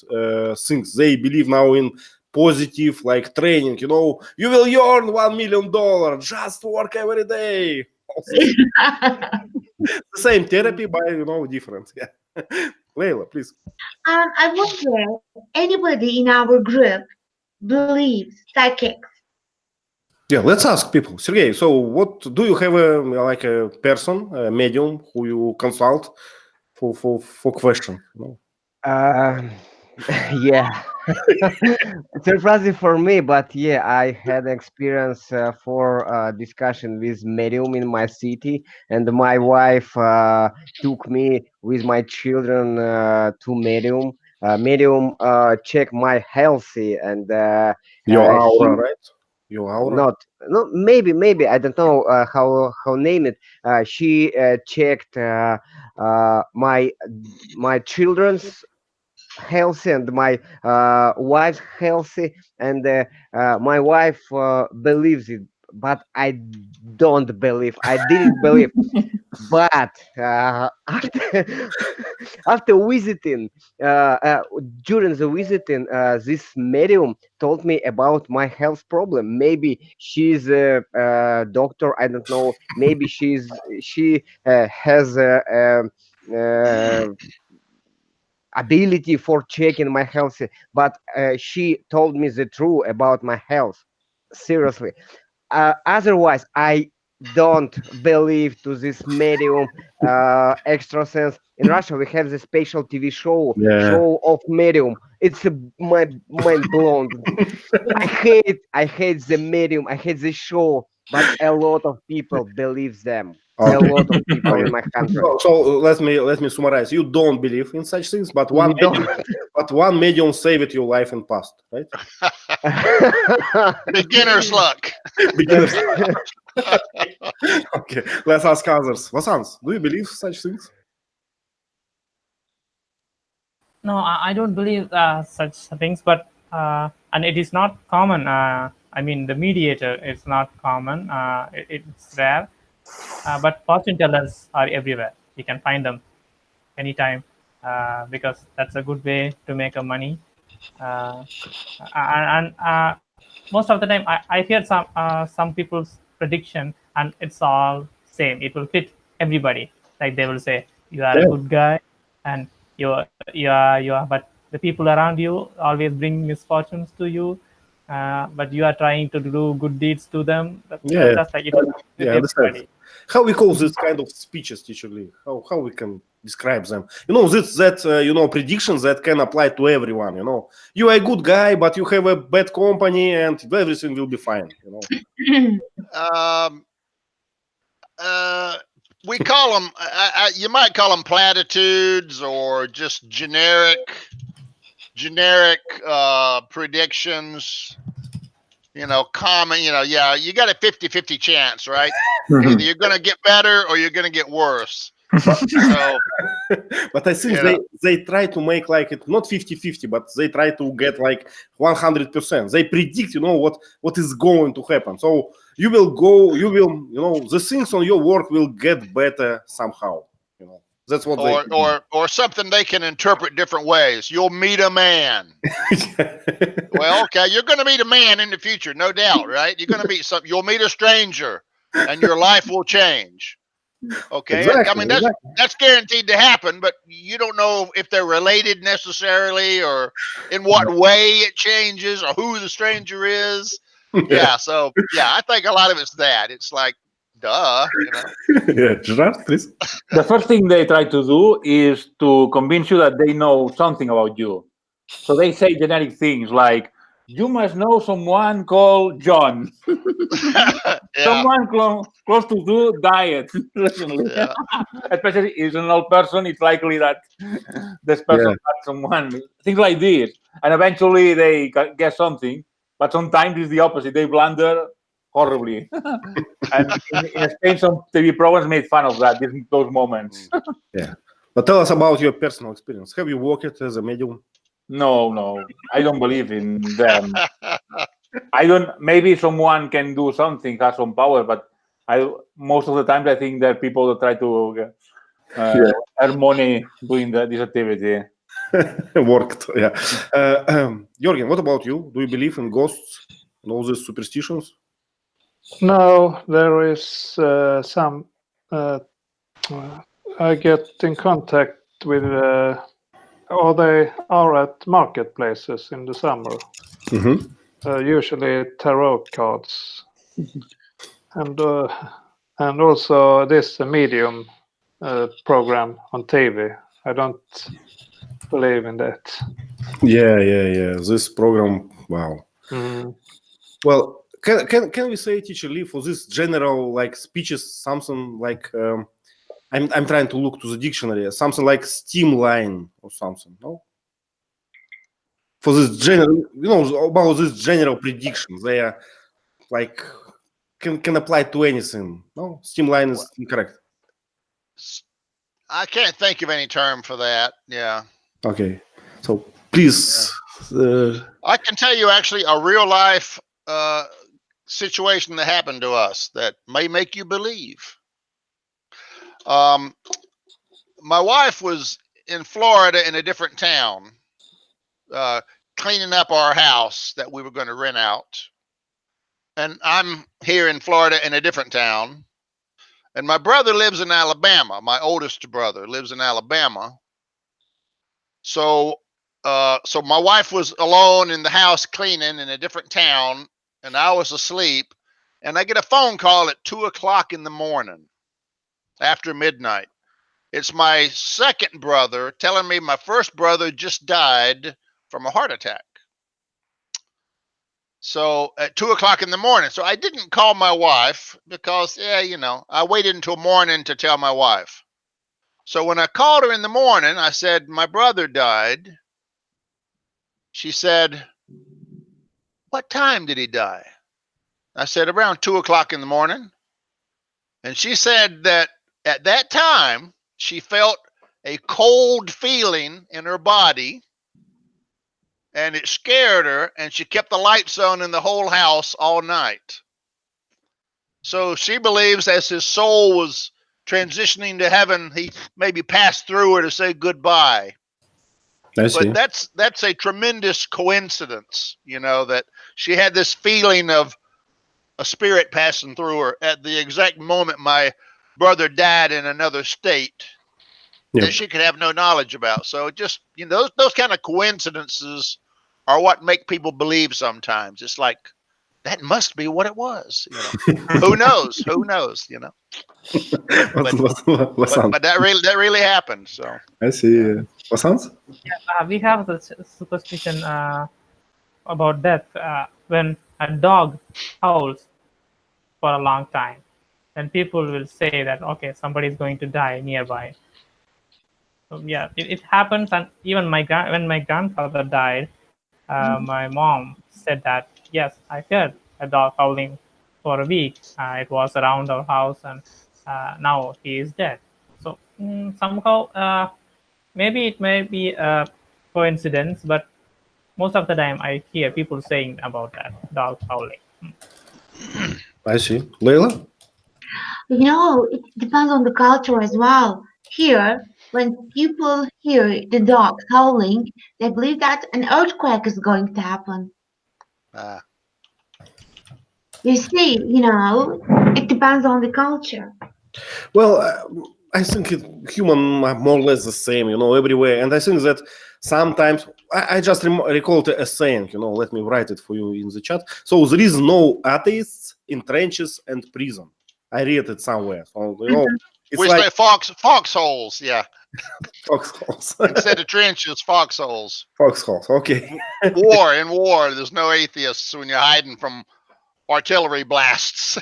things. They believe now in positive, like training. You will earn $1 million. Just work every day. The same therapy, but different. Yeah. Leila, please. I wonder, anybody in our group believes psychics? Yeah, let's ask people. Sergey, so what do you have a person, a medium who you consult for question? Yeah. Surprising for me, but yeah, I had experience for discussion with medium in my city, and my wife took me with my children to medium. Medium check my healthy and Your aura, right? Your aura. No, maybe I don't know how name it. She checked my children's healthy and my wife's healthy, and my wife believes it, but I didn't believe. But after After visiting, during the visiting, this medium told me about my health problem. Maybe she's a doctor. I don't know. Maybe she has a ability for checking my health, but she told me the truth about my health. Seriously. Otherwise, I don't believe to this medium extra sense. In Russia, we have the special TV Yeah. show of medium. It's my mind blown. I hate the medium. I hate the show, but a lot of people believe them. A Okay. lot of people in my country. So let me summarize. You don't believe in such things, but We don't. one medium saved your life in past, right? Beginner's luck. Beginners. Okay, let's ask others. Vasans, do you believe such things? No, I don't believe such things, but and it is not common. I mean, the mediator is not common. It's rare, but fortune tellers are everywhere. You can find them anytime because that's a good way to make a money. And most of the time, I hear some people's prediction, and it's all same. It will fit everybody. Like they will say, "You are a good guy," and you are. But the people around you always bring misfortunes to you. But you are trying to do good deeds to them. Just like it will fit everybody. How we call this kind of speeches, teacher Lee? How we can describe them? That predictions that can apply to everyone. You are a good guy, but you have a bad company, and everything will be fine. We call them. You might call them platitudes or just generic predictions. Common. Yeah, you got a 50-50 chance, right? Either you're going to get better or you're going to get worse. But I think they try to make like it not 50-50, but they try to get like 100%. They predict, what is going to happen. So you will the things on your work will get better somehow. That's what or something they can interpret different ways. You'll meet a man. Well, okay, you're going to meet a man in the future, no doubt, right? You're going to meet you'll meet a stranger, and your life will change. Okay, exactly, I mean that's guaranteed to happen, but you don't know if they're related necessarily, or in what way it changes, or who the stranger is. Yeah, so I think a lot of it's that. It's like, duh. Gerard, please. The first thing they try to do is to convince you that they know something about you. So they say generic things like, you must know someone called John. Someone close to do diet. Especially if it's an old person, it's likely that this person had someone. Things like this. And eventually they get something. But sometimes it's the opposite. They blunder horribly. And in Spain, some TV programs made fun of that, those moments. Yeah. But tell us about your personal experience. Have you worked as a medium? No. I don't believe in them. Maybe someone can do something, has some power, but most of the time I think that people that try to earn money doing this activity. Worked, yeah. Jorgen, what about you? Do you believe in ghosts and all these superstitions? No, there is some. I get in contact with, or they are at marketplaces in the summer. Usually tarot cards, and also this medium program on TV. I don't believe in that. Yeah. This program, wow. Well, can we say, teacher Lee, for this general like speeches, something like I'm trying to look to the dictionary, something like streamline or something, no? For this general, about this general predictions, they are like can apply to anything. No, streamline is incorrect. I can't think of any term for that. Yeah. Okay, so please. I can tell you actually a real life situation that happened to us that may make you believe. My wife was in Florida in a different town, cleaning up our house that we were going to rent out. And I'm here in Florida in a different town. And my brother lives in Alabama. My oldest brother lives in Alabama. So so my wife was alone in the house cleaning in a different town, and I was asleep. And I get a phone call at 2 o'clock in the morning, after midnight. It's my second brother telling me my first brother just died from a heart attack. So at 2 o'clock in the morning. So I didn't call my wife because, yeah, you know, I waited until morning to tell my wife. So when I called her in the morning, I said, my brother died. She said, what time did he die? I said, around 2 o'clock in the morning. And she said that at that time, she felt a cold feeling in her body, and it scared her, and she kept the lights on in the whole house all night. So she believes as his soul was transitioning to heaven, he maybe passed through her to say goodbye. I see. But that's a tremendous coincidence, you know, that she had this feeling of a spirit passing through her at the exact moment my brother died in another state that she could have no knowledge about. So just, you know, those kind of coincidences are what make people believe sometimes. It's like, that must be what it was. You know, who knows? Who knows? You know, but that really happened. So I see. What sounds? We have the superstition about death when a dog howls for a long time, then people will say that, okay, somebody is going to die nearby. So yeah, it happens. And even when my grandfather died, my mom said that, yes, I heard a dog howling for a week. It was around our house, and now he is dead. So somehow, maybe it may be a coincidence, but most of the time I hear people saying about that dog howling. I see. Leila? You know, it depends on the culture as well. Here, when people hear the dog howling, they believe that an earthquake is going to happen. You see, you know, it depends on the culture. Well, I think human are more or less the same, you know, everywhere. And I think that sometimes, I just recalled a saying, you know, let me write it for you in the chat. So there is no atheists in trenches and prison. I read it somewhere. So, you know, it's we like say foxholes, yeah. Foxholes. Instead of trenches, foxholes. Foxholes, okay. In war, there's no atheists when you're hiding from artillery blasts.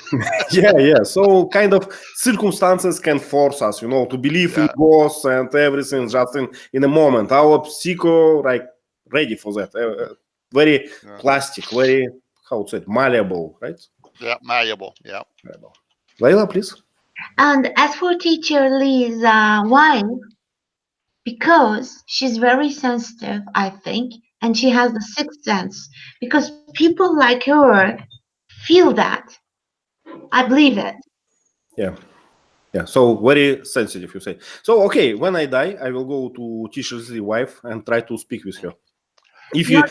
Yeah. So kind of circumstances can force us, you know, to believe in ghosts and everything just in a moment. Our psycho, like, ready for that. Very plastic, very, how to say it, malleable, right? Yeah, malleable, yeah. Malleable. Leila, please. And as for teacher Lee's wife, because she's very sensitive, I think, and she has the sixth sense, because people like her feel that. I believe it. Yeah. So very sensitive, you say. So okay, when I die, I will go to teacher's wife and try to speak with her. If you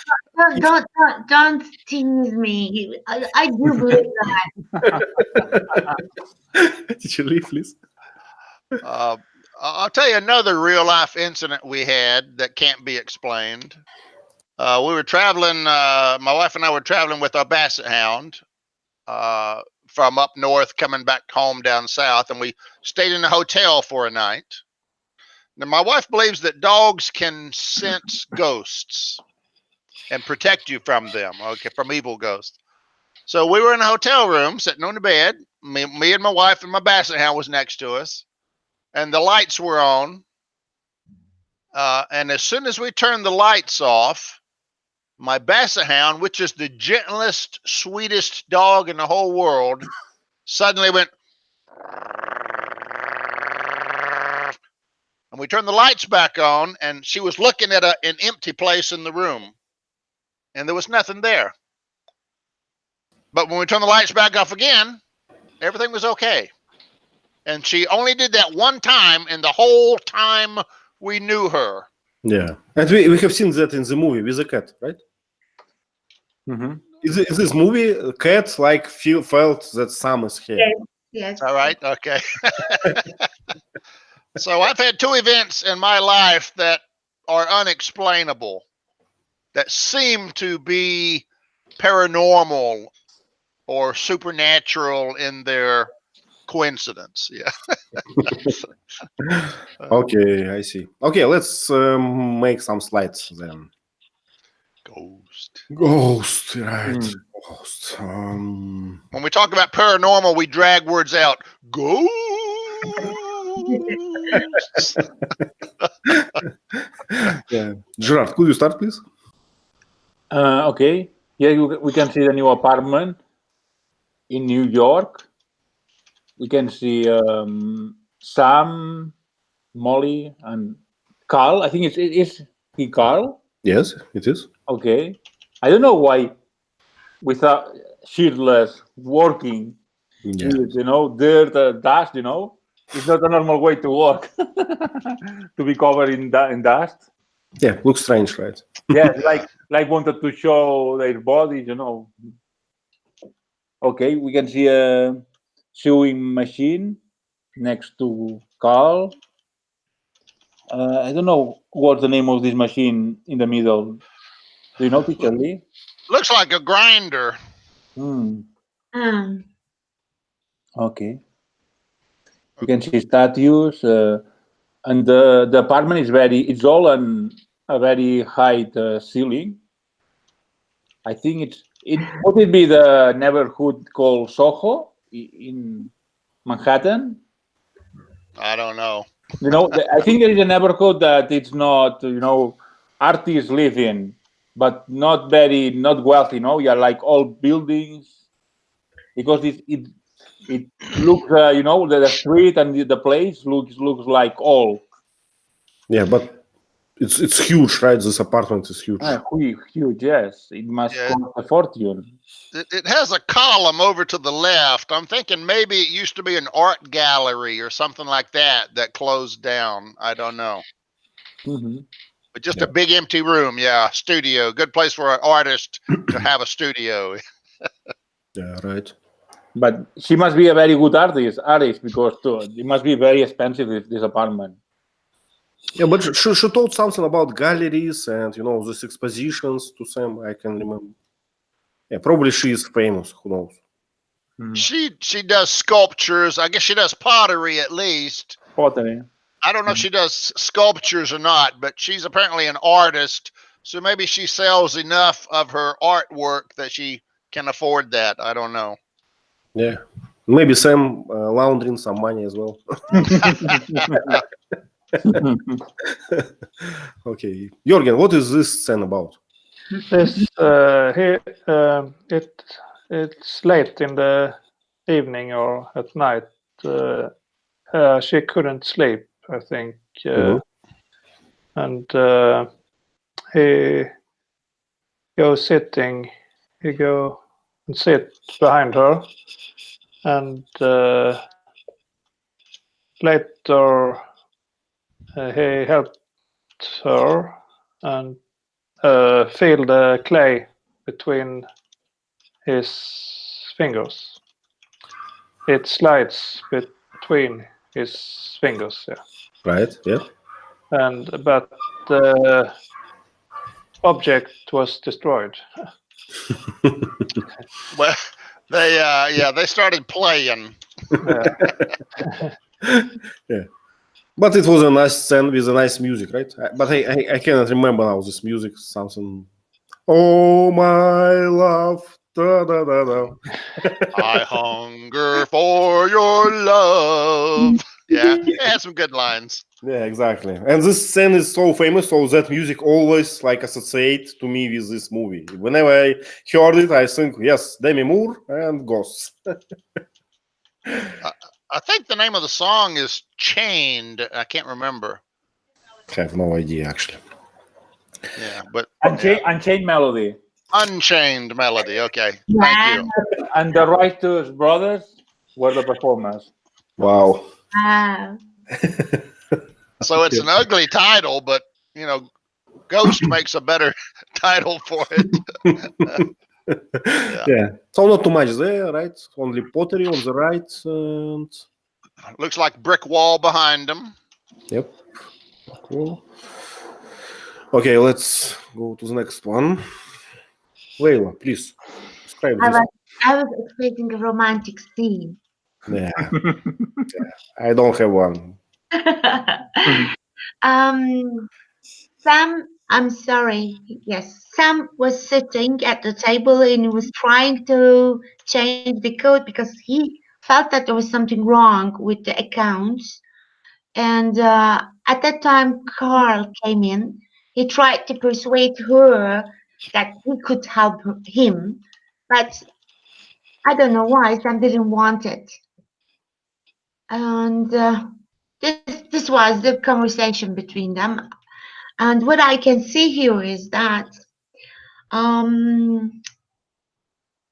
don't tease me. I do believe that. Teacher Lee, please. I'll tell you another real life incident we had that can't be explained. We were traveling, my wife and I were traveling with our basset hound from up north coming back home down south, and we stayed in a hotel for a night. Now, my wife believes that dogs can sense ghosts and protect you from them, okay, from evil ghosts. So we were in a hotel room sitting on the bed. Me and my wife and my basset hound was next to us, and the lights were on. And as soon as we turned the lights off, my basset hound, which is the gentlest, sweetest dog in the whole world, suddenly went, and we turned the lights back on, and she was looking at an empty place in the room, and there was nothing there. But when we turned the lights back off again, everything was okay. And she only did that one time in the whole time we knew her. Yeah, and we have seen that in the movie with the cat, right? Mm-hmm. In this movie, cat like felt that Sam is here. Yes. All right. Okay. So I've had two events in my life that are unexplainable, that seem to be paranormal or supernatural in their coincidence. Yeah. Okay, I see. Okay, let's make some slides then. Ghost, right? Mm. Ghost. When we talk about paranormal, we drag words out. Ghosts. Yeah. Gerard, could you start, please? Okay. Yeah, we can see the new apartment in New York. We can see Sam, Molly, and Carl. I think it's he Carl. Yes, it is. Okay. I don't know why without shirtless working, Yeah. with, dirt, dust, it's not a normal way to work. To be covered in dust. Yeah, looks strange, right? Yeah, like wanted to show their bodies, Okay, we can see a sewing machine next to Carl. I don't know what's the name of this machine in the middle. Do you know, Teacher Lee? Looks like a grinder. Okay. You can see statues, and the apartment is it's all on a very high ceiling. I think would it be the neighborhood called Soho in Manhattan? I don't know. I think there is a neighborhood that it's not, artists live in, but not wealthy, Yeah, like old buildings, because it looks, the street and the place looks like old. Yeah, but it's huge, right? This apartment is huge. Huge, yes. It must cost a fortune. It has a column over to the left. I'm thinking maybe it used to be an art gallery or something like that closed down. I don't know. Mm-hmm. But just a big empty room. Yeah, studio. Good place for an artist to have a studio. Yeah, right. But she must be a very good artist because it must be very expensive, this apartment. Yeah, but she told something about galleries and these expositions to Sam. I can remember. Yeah, probably she is famous. Who knows? Mm-hmm. She does sculptures. I guess she does pottery at least. Pottery. I don't know if she does sculptures or not, but she's apparently an artist. So maybe she sells enough of her artwork that she can afford that. I don't know. Yeah, maybe Sam laundering some money as well. Okay, Jorgen, what is this scene about? This it's late in the evening or at night. She couldn't sleep, I think, and he goes and sit behind her, and later he helped her and feel the clay between his fingers. It slides between his fingers, yeah. Right, yeah. But the object was destroyed. Well, they started playing. Yeah. But it was a nice scene with a nice music, right? But I cannot remember now this music. Something. Oh my love. Da, da, da, da. I hunger for your love. Yeah, it had some good lines. Yeah, exactly. And this scene is so famous, so that music always associate to me with this movie. Whenever I heard it, I think, yes, Demi Moore and Ghosts. I think the name of the song is Chained. I can't remember. I have no idea, actually. Yeah, but Unchained Melody. Unchained Melody. Okay, thank you. And the Righteous Brothers were the performers. Wow. Wow. So it's an ugly title, but you know, Ghost makes a better title for it. Yeah. So not too much there, right? Only pottery on the right. And... Looks like brick wall behind them. Yep. Cool. Okay, let's go to the next one. Layla, please describe this. I was expecting a romantic scene. Yeah. I don't have one. Sam, I'm sorry. Yes, Sam was sitting at the table and he was trying to change the code because he felt that there was something wrong with the accounts. And at that time, Carl came in. He tried to persuade her that he could help him, but I don't know why Sam didn't want it. And this was the conversation between them. And what I can see here is that,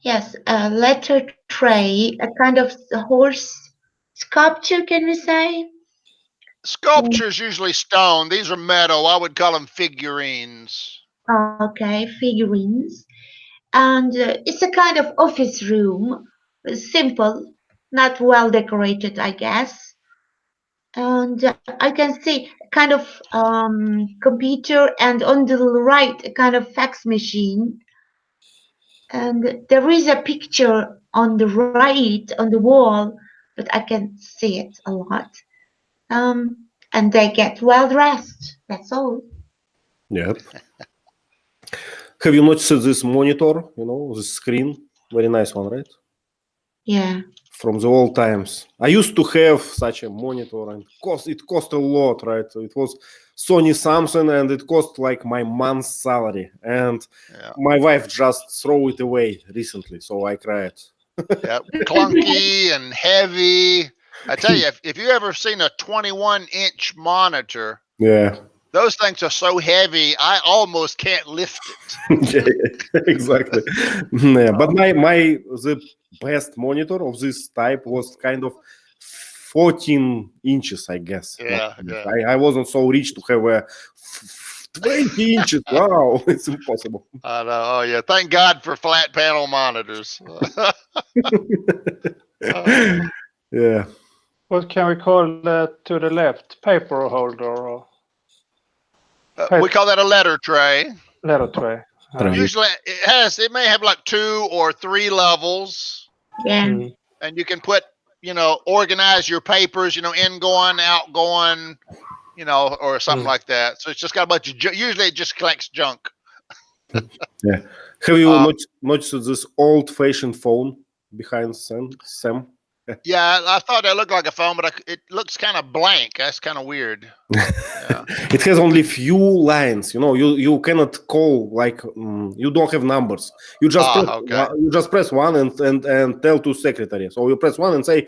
yes, a letter tray, a kind of horse sculpture, can we say? Sculpture's usually stone. These are metal. I would call them figurines. Okay, figurines. And it's a kind of office room, simple, not well decorated, I guess. And I can see kind of computer, and on the right, a kind of fax machine. And there is a picture on the right on the wall, but I can see it a lot. And they get well dressed. That's all. Yep. Have you noticed this monitor? You know, this screen? Very nice one, right? Yeah. From the old times. I used to have such a monitor, and it cost a lot, right? It was Sony Samsung, and it cost like my month's salary. And my wife just threw it away recently, so I cried. Yep. Clunky and heavy. I tell you, if you ever seen a 21-inch monitor, yeah, those things are so heavy, I almost can't lift it. Yeah, exactly. Yeah, but the best monitor of this type was kind of 14 inches, I guess. Yeah. I wasn't so rich to have a 20 inches. Wow, it's impossible. I know. Oh yeah, thank God for flat panel monitors. Yeah. What can we call that to the left? Paper holder or We call that a letter tray. letter tray? Usually it may have like 2 or 3 levels. Yeah. And you can put, organize your papers, ingoing, outgoing, or something like that. So it's just got a bunch of usually it just collects junk. Yeah. Have you noticed this old-fashioned phone behind Sam? Yeah, I thought it looked like a phone, but it looks kind of blank. That's kind of weird. Yeah. It has only few lines. You cannot call, like you don't have numbers. You just press one and tell to secretary. So you press one and say,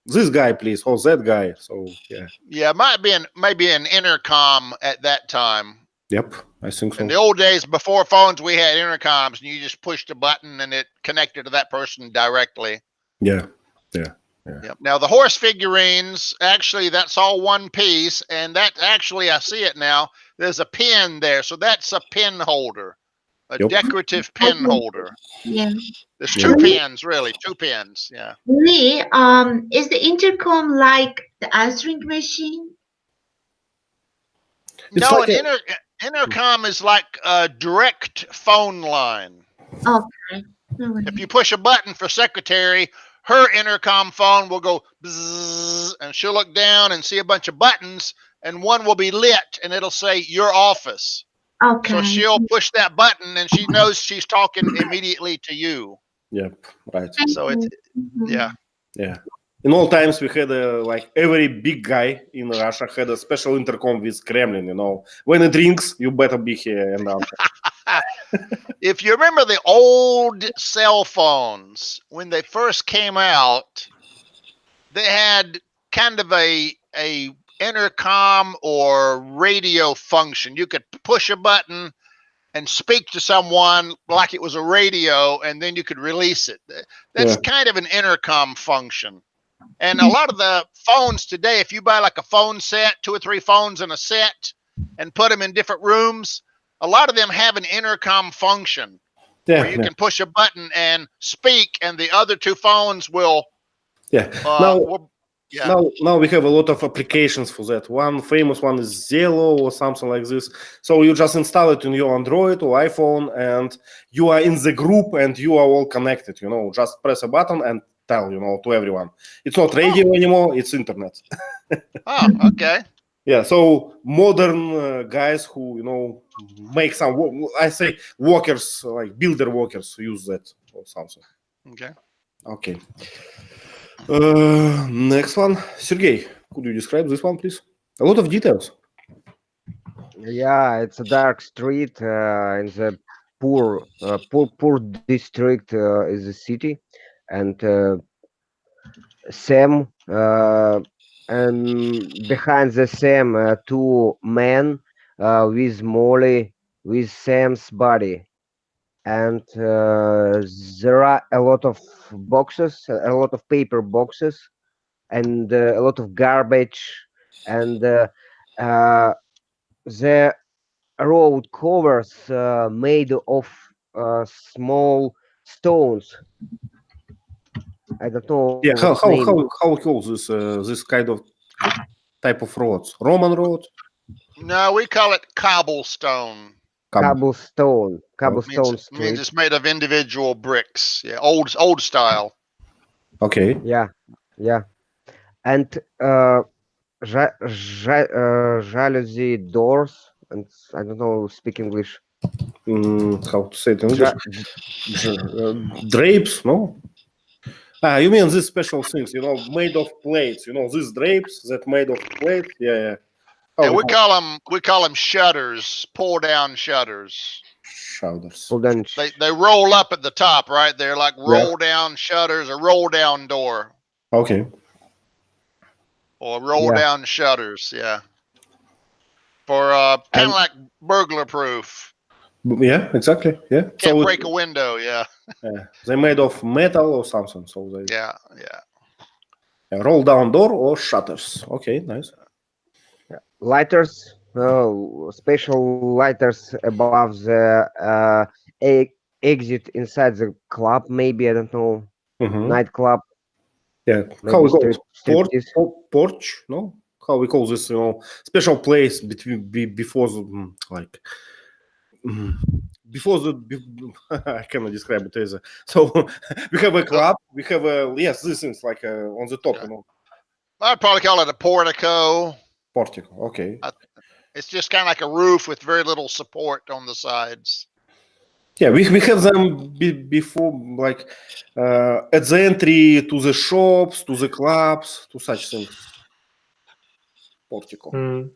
this guy, please, or that guy. So yeah. Yeah, it might be maybe an intercom at that time. Yep, I think so. In the old days, before phones, we had intercoms, and you just pushed a button and it connected to that person directly. Yeah. Yep. Now the horse figurines, actually, that's all one piece, and that actually, I see it now. There's a pin there, so that's a pin holder, a decorative pin holder. Yeah. There's 2 pins, really, 2 pins. Yeah. Lee, is the intercom like the answering machine? No, like an intercom is like a direct phone line. Okay. If you push a button for secretary, her intercom phone will go bzzz, and she'll look down and see a bunch of buttons, and one will be lit, and it'll say your office. Okay. So she'll push that button, and she knows she's talking immediately to you. Yep, right. So it's yeah. In all times, we had like every big guy in Russia had a special intercom with Kremlin. When it rings, you better be here and answer. If you remember the old cell phones, when they first came out, they had kind of a intercom or radio function. You could push a button and speak to someone like it was a radio, and then you could release it. That's kind of an intercom function. And a lot of the phones today, if you buy like a phone set, 2 or 3 phones in a set, and put them in different rooms, a lot of them have an intercom function where you can push a button and speak, and the other 2 phones will. Now we have a lot of applications for that. One famous one is Zello or something like this. So you just install it in your Android or iPhone, and you are in the group, and you are all connected. Just press a button and tell to everyone. It's not radio anymore; it's internet. Oh, okay. Yeah. So modern guys who make some, I say, workers, like builder workers, use that or something. Okay. Next one, Sergey. Could you describe this one, please? A lot of details. Yeah, it's a dark street in the poor district is the city, and Sam and behind the Sam 2 men with Molly with Sam's body, and there are a lot of boxes, a lot of paper boxes, and a lot of garbage, and the road covers made of small stones. I don't know. Yeah, how name. we call this kind of type of roads? Roman road? No, we call it cobblestone. Cobblestone Means it's made of individual bricks. Yeah, old style. Okay. Yeah. And jalousie doors, and I don't know speak English. How to say it in English? Drapes, no? You mean these special things, made of plates? These drapes that made of plates? Yeah. Yeah, we call them shutters, pull down shutters. Shutters. They roll up at the top, right? They're like roll down shutters, a roll down door. Okay. Or roll down shutters, yeah. For kind of like burglar proof. Yeah, exactly. Yeah. Can't break a window, yeah. They made of metal or something, so they. Yeah. Roll down door or shutters. Okay, nice. Lighters, special lighters above the exit inside the club. Maybe, I don't know, nightclub. Yeah, how we call it? Porch? No, how we call this? Special place before I cannot describe it as so. We have a club. We have these things like on the top. I'd probably call it a portico. Portico. Okay. It's just kind of like a roof with very little support on the sides. Yeah, we have them before, like at the entry to the shops, to the clubs, to such things. Portico.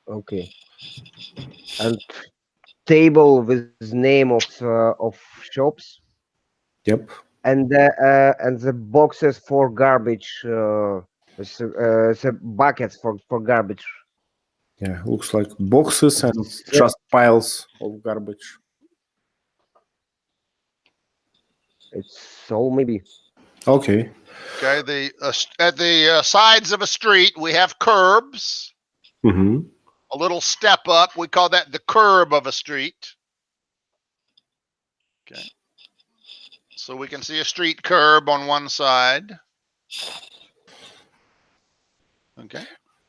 Okay. And table with name of shops. Yep. And the boxes for garbage. The buckets for garbage. Yeah, looks like boxes and just piles of garbage. It's all maybe. Okay. Okay. At the sides of a street, we have curbs. Mm-hmm. A little step up. We call that the curb of a street. Okay. So we can see a street curb on one side. Okay.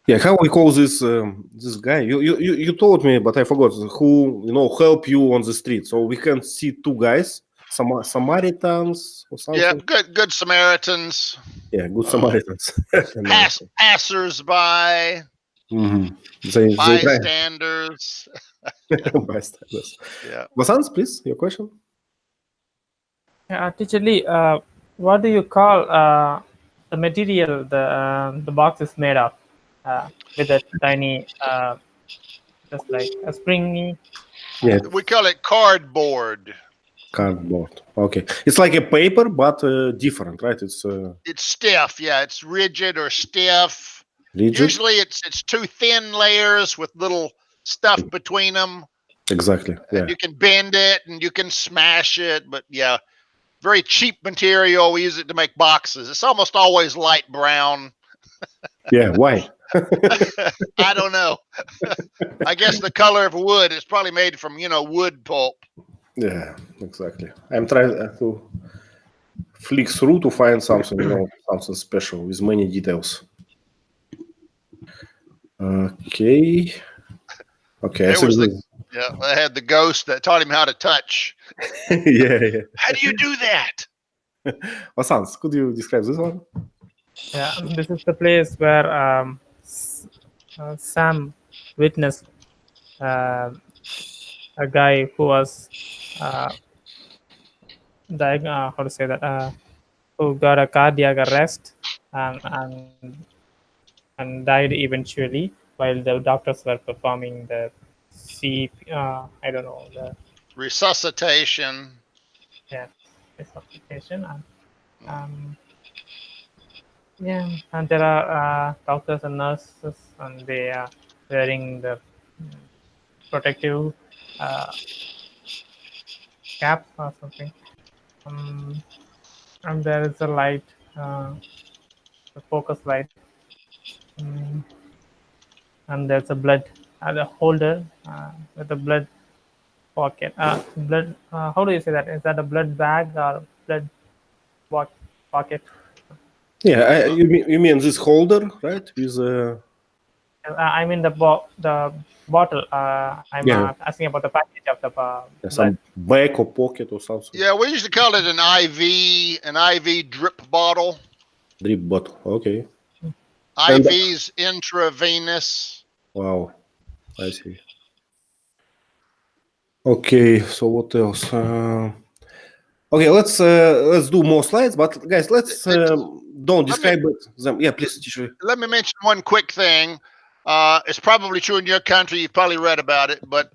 Yeah, how we call this this guy? You told me, but I forgot who help you on the street. So we can see 2 guys, Samaritans or something. Yeah, good Samaritans. Yeah, good Samaritans. Passers-by. Mm-hmm. Bystanders. Bystanders. Yeah. Vasant, please, your question. Teacher Lee, what do you call the material the box is made of? With a tiny, just like a springy. Yeah. We call it cardboard. Cardboard. Okay, it's like a paper, but different, right? It's stiff. Yeah, it's rigid or stiff. Rigid? Usually, it's 2 thin layers with little stuff between them. Exactly. Yeah. And you can bend it and you can smash it, but yeah, very cheap material. We use it to make boxes. It's almost always light brown. Yeah, why? I don't know. I guess the color of wood is probably made from, wood pulp. Yeah, exactly. I'm trying to flick through to find something, something special with many details. Okay. Okay. I think Yeah, I had the ghost that taught him how to touch. yeah. How do you do that? Vasant, could you describe this one? Yeah, this is the place where Sam witnessed a guy who was how to say that, who got a cardiac arrest and died eventually while the doctors were performing the I don't know, the Resuscitation. resuscitation. And there are doctors and nurses, and they are wearing the protective cap or something. And there is a light, a focus light, and there's a blood a holder with a blood pocket. Blood. How do you say that? Is that a blood bag or blood pocket? Yeah, you mean this holder, right? With I mean the bottle. I'm asking about the package of the some bag or pocket or something. Yeah, we used to call it an IV drip bottle. Drip bottle. Okay. IV's intravenous. Wow, I see. Okay, so what else? Okay, let's do more slides, but guys, let's don't describe them. Yeah, please, teacher. Let me mention one quick thing. It's probably true in your country. You've probably read about it, but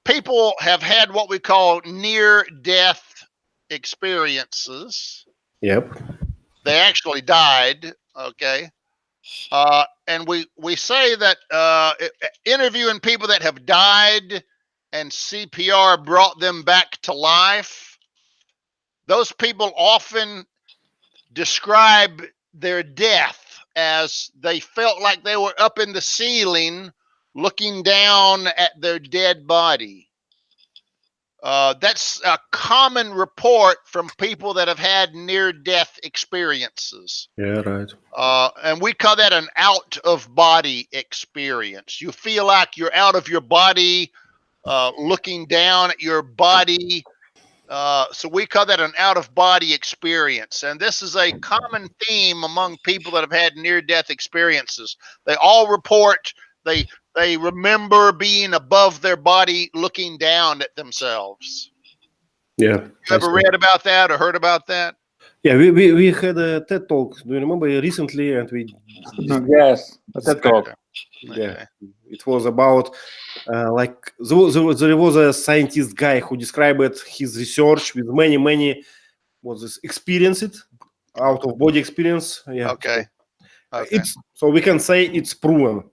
people have had what we call near-death experiences. Yep. They actually died. Okay. And we say that interviewing people that have died and CPR brought them back to life, those people often describe their death as they felt like they were up in the ceiling looking down at their dead body. That's a common report from people that have had near-death experiences. Yeah, right. And we call that an out-of-body experience. You feel like you're out of your body, looking down at your body. So we call that an out-of-body experience. And this is a common theme among people that have had near-death experiences. They all report they remember being above their body looking down at themselves. Yeah. You ever read about that or heard about that? Yeah, we had a TED Talk, do you remember, recently, and we... Yes, a TED Talk. Yeah, it was about, like, there was a scientist guy who described his research with many, experiences, out-of-body experience. Yeah. Okay. So we can say it's proven.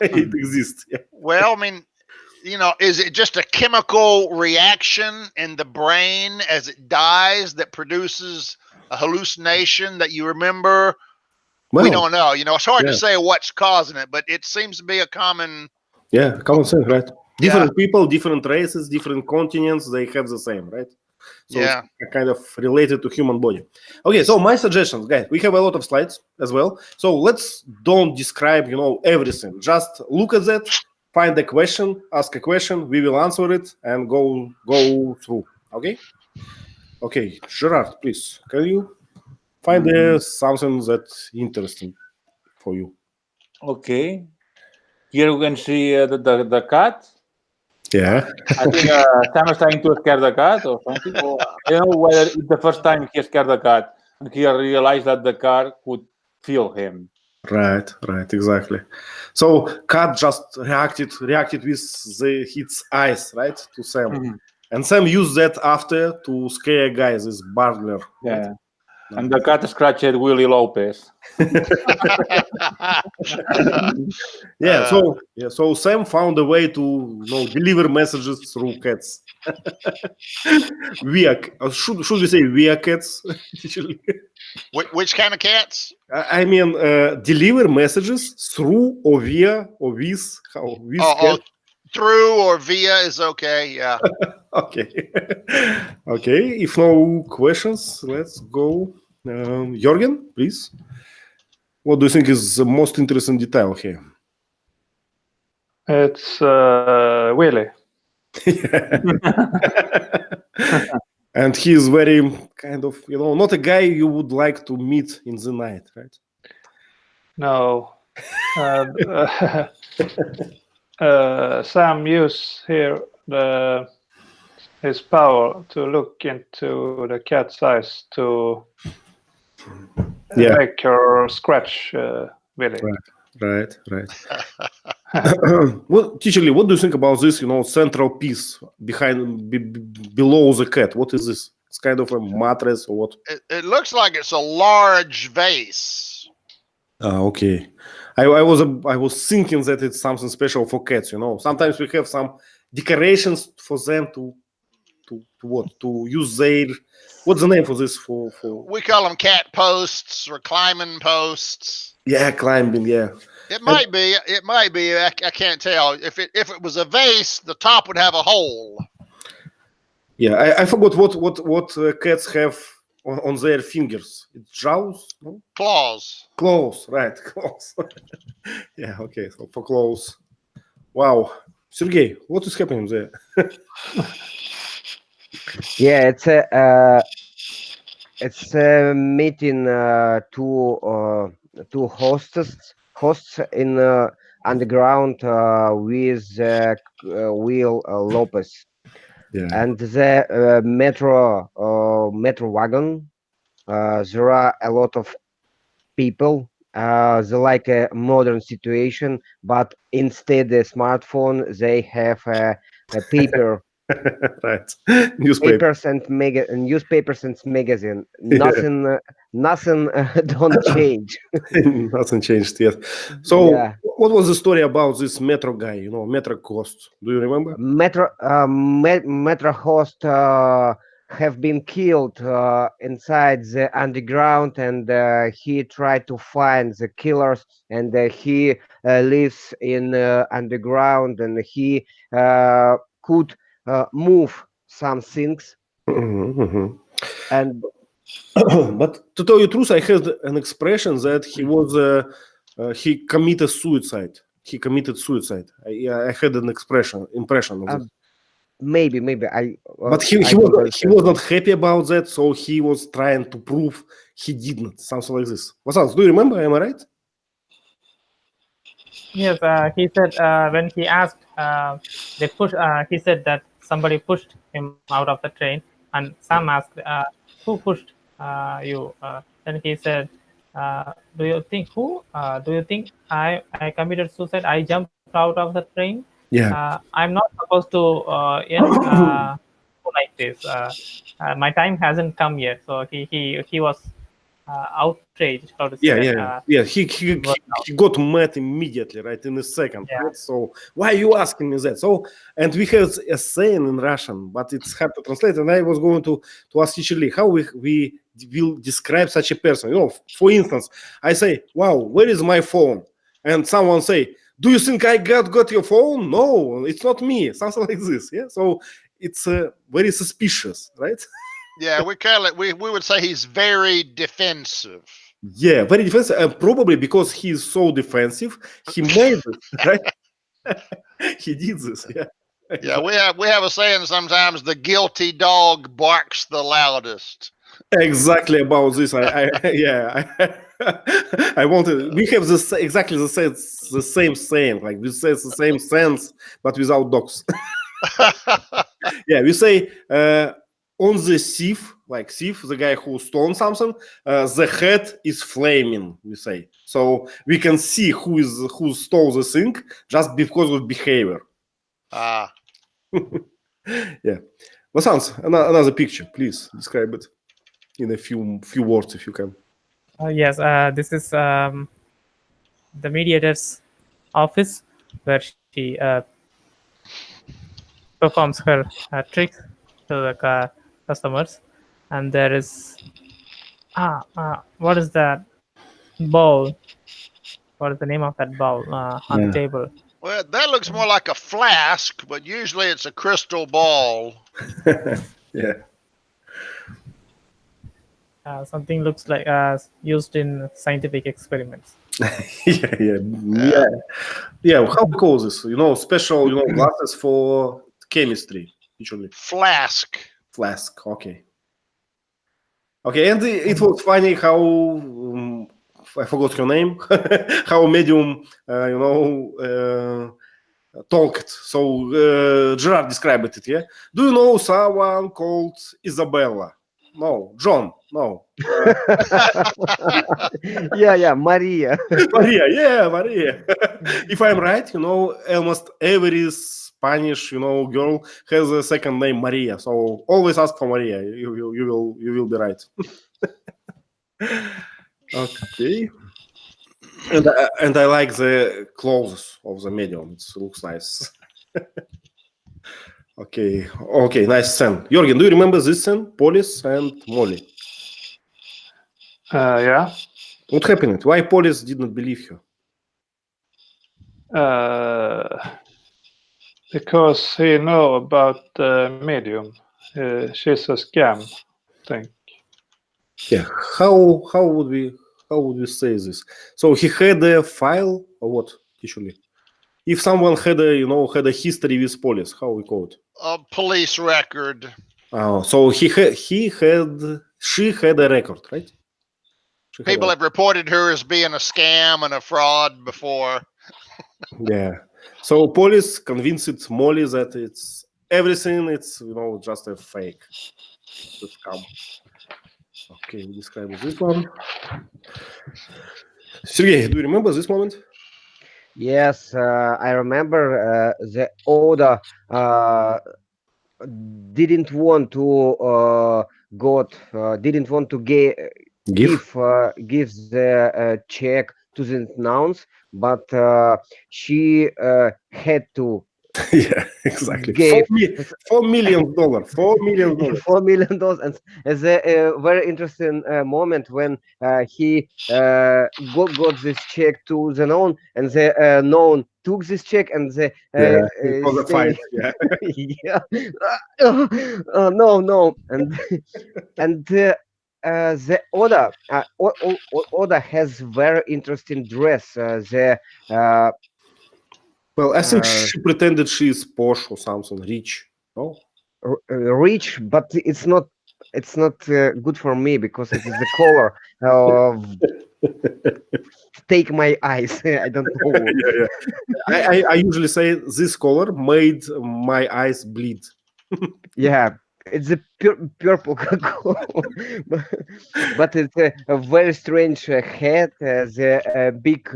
It exists. Yeah. Well, I mean, is it just a chemical reaction in the brain as it dies that produces a hallucination that you remember? Well, we don't know. It's hard to say what's causing it, but it seems to be a common... Yeah, common sense, right? Different people, different races, different continents, they have the same, right? So it's kind of related to human body. Okay, so my suggestions, guys, we have a lot of slides as well. So let's don't describe, everything. Just look at that, find a question, ask a question, we will answer it and go through. Okay? Okay, Gerard, please, can you find something that's interesting for you? Okay. Here you can see the cat. Yeah. I think Sam is trying to scare the cat or something. I don't know whether it's the first time he scared the cat and he realized that the cat could feel him. Right, exactly. So cat just reacted with its eyes, right, to Sam. Mm-hmm. And Sam used that after to scare guys, this burglar. Yeah. And the cat scratched Willie Lopez. So Sam found a way to deliver messages through cats. Should we say via cats? Which kind of cats? I mean, deliver messages through or via or with. Cat? Through or via is okay. Yeah. Okay. Okay. If no questions, let's go. Jürgen, please. What do you think is the most interesting detail here? It's Willie. And he's very kind of, not a guy you would like to meet in the night, right? No. Sam used here his power to look into the cat's eyes to make her scratch Willie. Right. Well, Teacher Lee, what do you think about this, central piece below the cat? What is this? It's kind of a mattress or what? It looks like it's a large vase. Okay. I was thinking that it's something special for cats. Sometimes we have some decorations for them to use their. What's the name for this? For we call them cat posts or climbing posts. Yeah, climbing. Yeah. It might be. I can't tell. If it was a vase, the top would have a hole. Yeah, I forgot what cats have on their fingers. It's jaws, no? Claws. Claws, right? Claws. Yeah. Okay. So for claws. Wow, Sergey, what is happening there? Yeah, it's a meeting two hosts in underground with Will Lopez. Yeah. And the metro wagon. There are a lot of people. They're like a modern situation, but instead the smartphone they have a paper. Right. Newspapers and newspapers and magazine. Nothing don't change. Nothing changed yet. So, what was the story about this Metro guy? Metro host. Do you remember? Metro host have been killed inside the underground, and he tried to find the killers. And he lives in underground, and he could move some things. Mm-hmm. And but to tell you the truth, I heard an expression that he committed suicide. He committed suicide. I had an impression of it. Maybe but he was not happy about that, so he was trying to prove he didn't. Something like this. Vasant, do you remember? Am I right? Yes, he said when he asked, they pushed. He said that somebody pushed him out of the train, and Sam asked, "Who pushed you?" Then he said, "Do you think who? Do you think I committed suicide? I jumped out of the train. Yeah. I'm not supposed to end like this. My time hasn't come yet." So he was outraged. How to say? Yeah. He got mad immediately, right, in a second. Yeah. Right? So why are you asking me that? So, and we have a saying in Russian, but it's hard to translate. And I was going to ask Teacher Lee how we will describe such a person. For instance, I say, "Wow, where is my phone?" And someone say, "Do you think I got your phone?" "No, it's not me." Something like this. Yeah. So it's very suspicious, right? Yeah, we call it. We would say he's very defensive. Yeah, very defensive, and probably because he's so defensive, he made it, right? He did this. Yeah. Yeah, we have a saying sometimes: the guilty dog barks the loudest. Exactly about this. I wanted. We have exactly the same saying. Like we say the same sense, but without dogs. Yeah, we say on the thief, like thief, the guy who stole something, the head is flaming. We say so we can see who stole the thing just because of behavior. Yeah, Vasant, another picture, please describe it. in a few words, if you can. Yes, this is the mediator's office where she performs her tricks to the customers, and there is what is that bowl? What is the name of that bowl on the table? Well, that looks more like a flask, but usually it's a crystal ball. Yeah. Something looks like used in scientific experiments. Yeah. How we call this? Special, glasses for chemistry, usually. Flask. Flask. Okay. And it was funny how I forgot her name. How medium, talked. So Gerard described it. Yeah. Do you know someone called Isabella? No. John? No. Yeah, Maria. Maria. If I'm right, almost every Spanish, girl has a second name Maria. So always ask for Maria. You will be right. Okay. And I like the clothes of the medium. It looks nice. Okay, nice scene. Jürgen, do you remember this scene? Polis and Molly. Yeah. What happened? Why Polis did not believe her? Because he know about the medium. She's a scam, I think. Yeah. How would we say this? So he had a file or what? Usually, if someone had a history with Polis, how we call it? A police record. Oh, so she had a record, right? People have reported her as being a scam and a fraud before. Yeah. So Polis convinced Molly that it's everything. It's just a fake. The scam. Okay, we describe this one. Sergey, do you remember this moment? Yes, I remember the order didn't want to give the check to the announce, but she had to. Yeah, exactly. Gave $4 million. $4 million. $4 million, and it's a very interesting moment when he got this check to the known, and the known took this check, and the it was a fight. Yeah. Yeah. No, and the Oda has very interesting dress. Well, I think she pretended she is posh or something, rich. No, rich, but it's not good for me because it is the color of take my eyes. I don't know. Yeah. I usually say this color made my eyes bleed. Yeah, it's a purple color, but it's a very strange head. The big.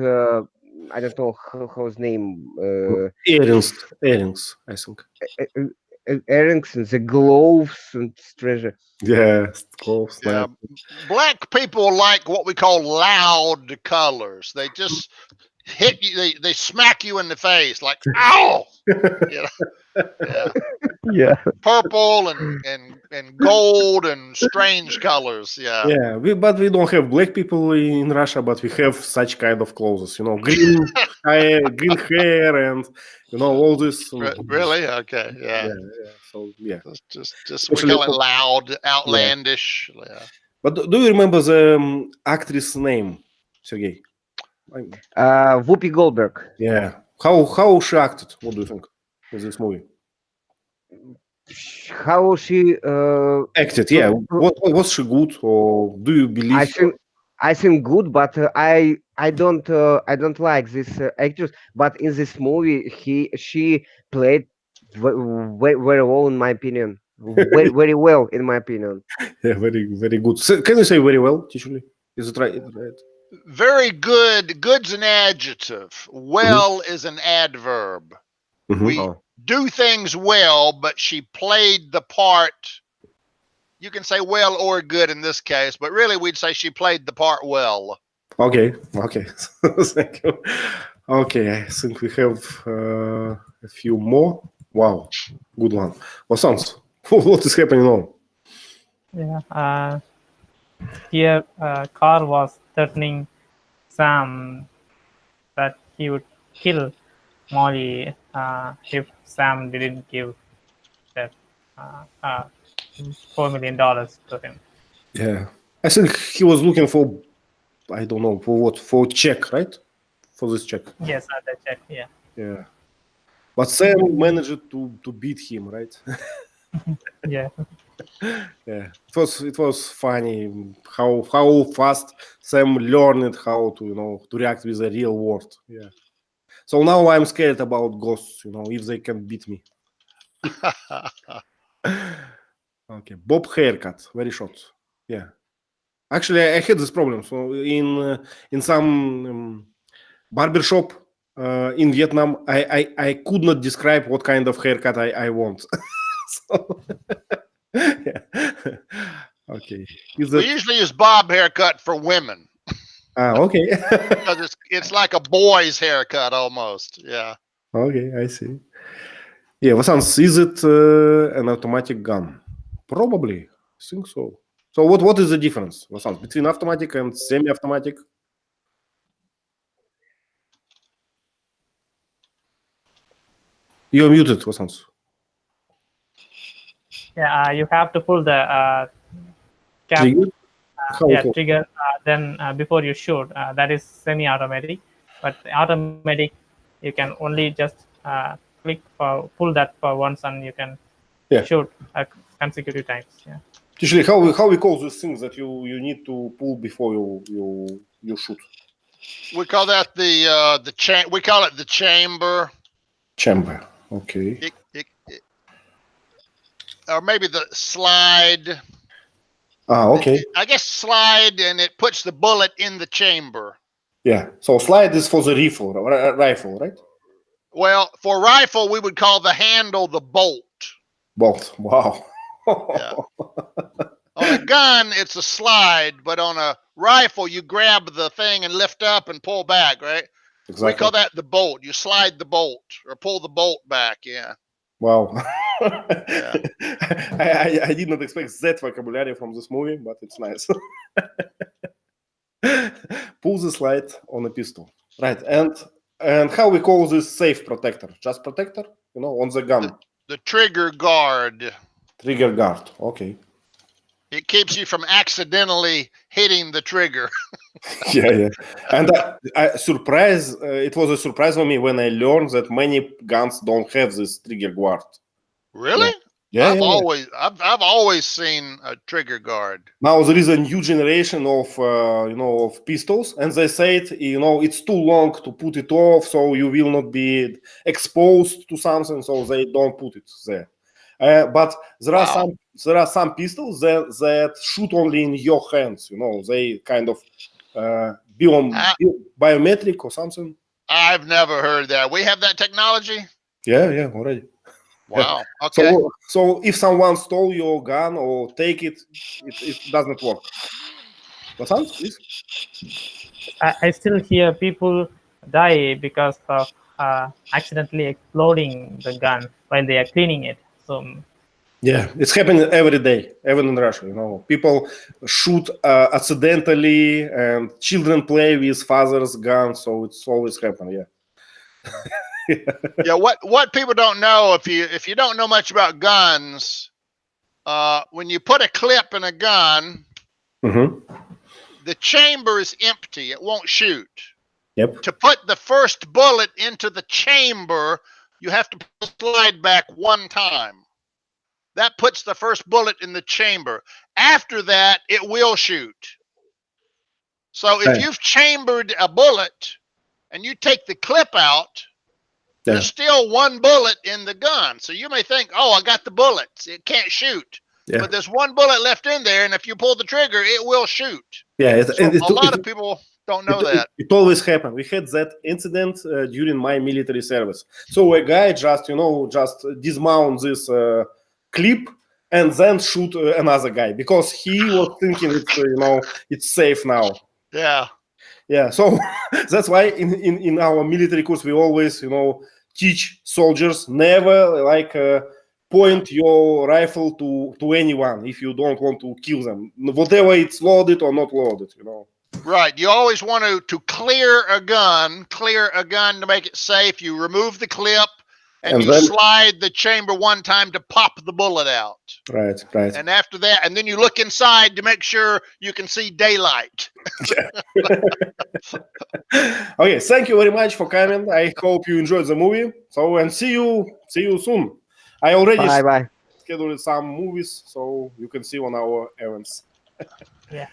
I don't know how's name. Earrings, I think. Earrings and the gloves and treasure. Yeah, gloves. Yeah. Black people like what we call loud colors. They just hit you. They smack you in the face like, ow! Yeah. Purple and gold and strange colors. Yeah. Yeah, but we don't have black people in Russia, but we have such kind of clothes. Green hair, and all this. Really? Okay. Yeah. So yeah. Just we call it loud, outlandish. Yeah. But do you remember the actress name, Sergey? Whoopi Goldberg. Yeah. How she acted? What do you think in this movie? How she acted? Yeah. Was she good, or do you believe? I think good, but I don't like this actress. But in this movie, she played very well, in my opinion. Very well, in my opinion. Yeah, very very good. So, can you say very well? Usually, is it right? Very good. Good's an adjective. Well is an adverb. We do things well, but she played the part, you can say well or good in this case, but really we'd say she played the part well. Okay. Thank you. Okay, I think we have a few more. Wow, good one. Wasans, what is happening now? Yeah. Here, Carl was threatening Sam that he would kill Molly if Sam didn't give that $4 million to him. Yeah, I think he was looking for, I don't know, for what? For check, right? For this check. Yes, the check. Yeah. Yeah. But Sam managed to beat him, right? Yeah. Yeah. It was funny how fast Sam learned how to to react with the real world. Yeah. So now I'm scared about ghosts, if they can beat me. Okay. Bob haircut, very short. Yeah. Actually, I had this problem. So in some barbershop in Vietnam, I could not describe what kind of haircut I want. So, yeah. Okay. We usually use bob haircut for women. Okay. Because it's like a boy's haircut almost. Yeah. Okay, I see. Yeah, Vasans, is it an automatic gun? Probably. I think so. So what is the difference, Vasans, between automatic and semi-automatic? You're muted, Vasans. Yeah. You have to pull the cap. Trigger? Trigger. Then before you shoot, that is semi-automatic. But automatic, you can only just pull that for once, and you can shoot consecutive times. Yeah. Usually, how we call these things that you need to pull before you shoot? We call that we call it the chamber. Chamber. Okay. Or maybe the slide. Okay. I guess slide, and it puts the bullet in the chamber. Yeah. So slide is for the rifle, right? Well, for rifle, we would call the handle the bolt. Bolt. Wow. Yeah. On a gun, it's a slide, but on a rifle, you grab the thing and lift up and pull back, right? Exactly. We call that the bolt. You slide the bolt or pull the bolt back. Yeah. Wow. Yeah. I did not expect that vocabulary from this movie, but it's nice. Pull the slide on a pistol. Right. And how we call this safe protector? Just protector? On the gun. The trigger guard. Trigger guard. Okay. It keeps you from accidentally hitting the trigger. Yeah. And it was a surprise for me when I learned that many guns don't have this trigger guard. Really? Yeah. I've always seen a trigger guard. Now there is a new generation of of pistols, and they said it's too long to put it off, so you will not be exposed to something, so they don't put it there. But there are some pistols that shoot only in your hands. They kind of biometric or something. I've never heard that. We have that technology? Yeah, already. Wow. Okay. So if someone stole your gun or take it doesn't work. What sounds, please? I still hear people die because of accidentally exploding the gun while they are cleaning it. So yeah, it's happening every day, even in Russia. People shoot accidentally, and children play with father's guns, so it's always happening. Yeah. Yeah. What people don't know, if you don't know much about guns, when you put a clip in a gun, the chamber is empty; it won't shoot. Yep. To put the first bullet into the chamber, you have to slide back one time. That puts the first bullet in the chamber. After that, it will shoot. So if you've chambered a bullet and you take the clip out, there's still one bullet in the gun. So you may think, oh, I got the bullets. It can't shoot. Yeah. But there's one bullet left in there, and if you pull the trigger, it will shoot. Yeah, a lot of people don't know that. It always happens. We had that incident during my military service. So a guy just dismount this clip and then shoot another guy because he was thinking it's safe now. Yeah. Yeah, so that's why in our military course we always teach soldiers never point your rifle to anyone if you don't want to kill them, whatever it's loaded or not loaded. Right. You always want to clear a gun to make it safe. You remove the clip and you then slide the chamber one time to pop the bullet out. Right. And after that, and then you look inside to make sure you can see daylight. Okay, thank you very much for coming. I hope you enjoyed the movie. So, and see you soon. I already Bye. scheduled some movies, so you can see on our events. Yeah.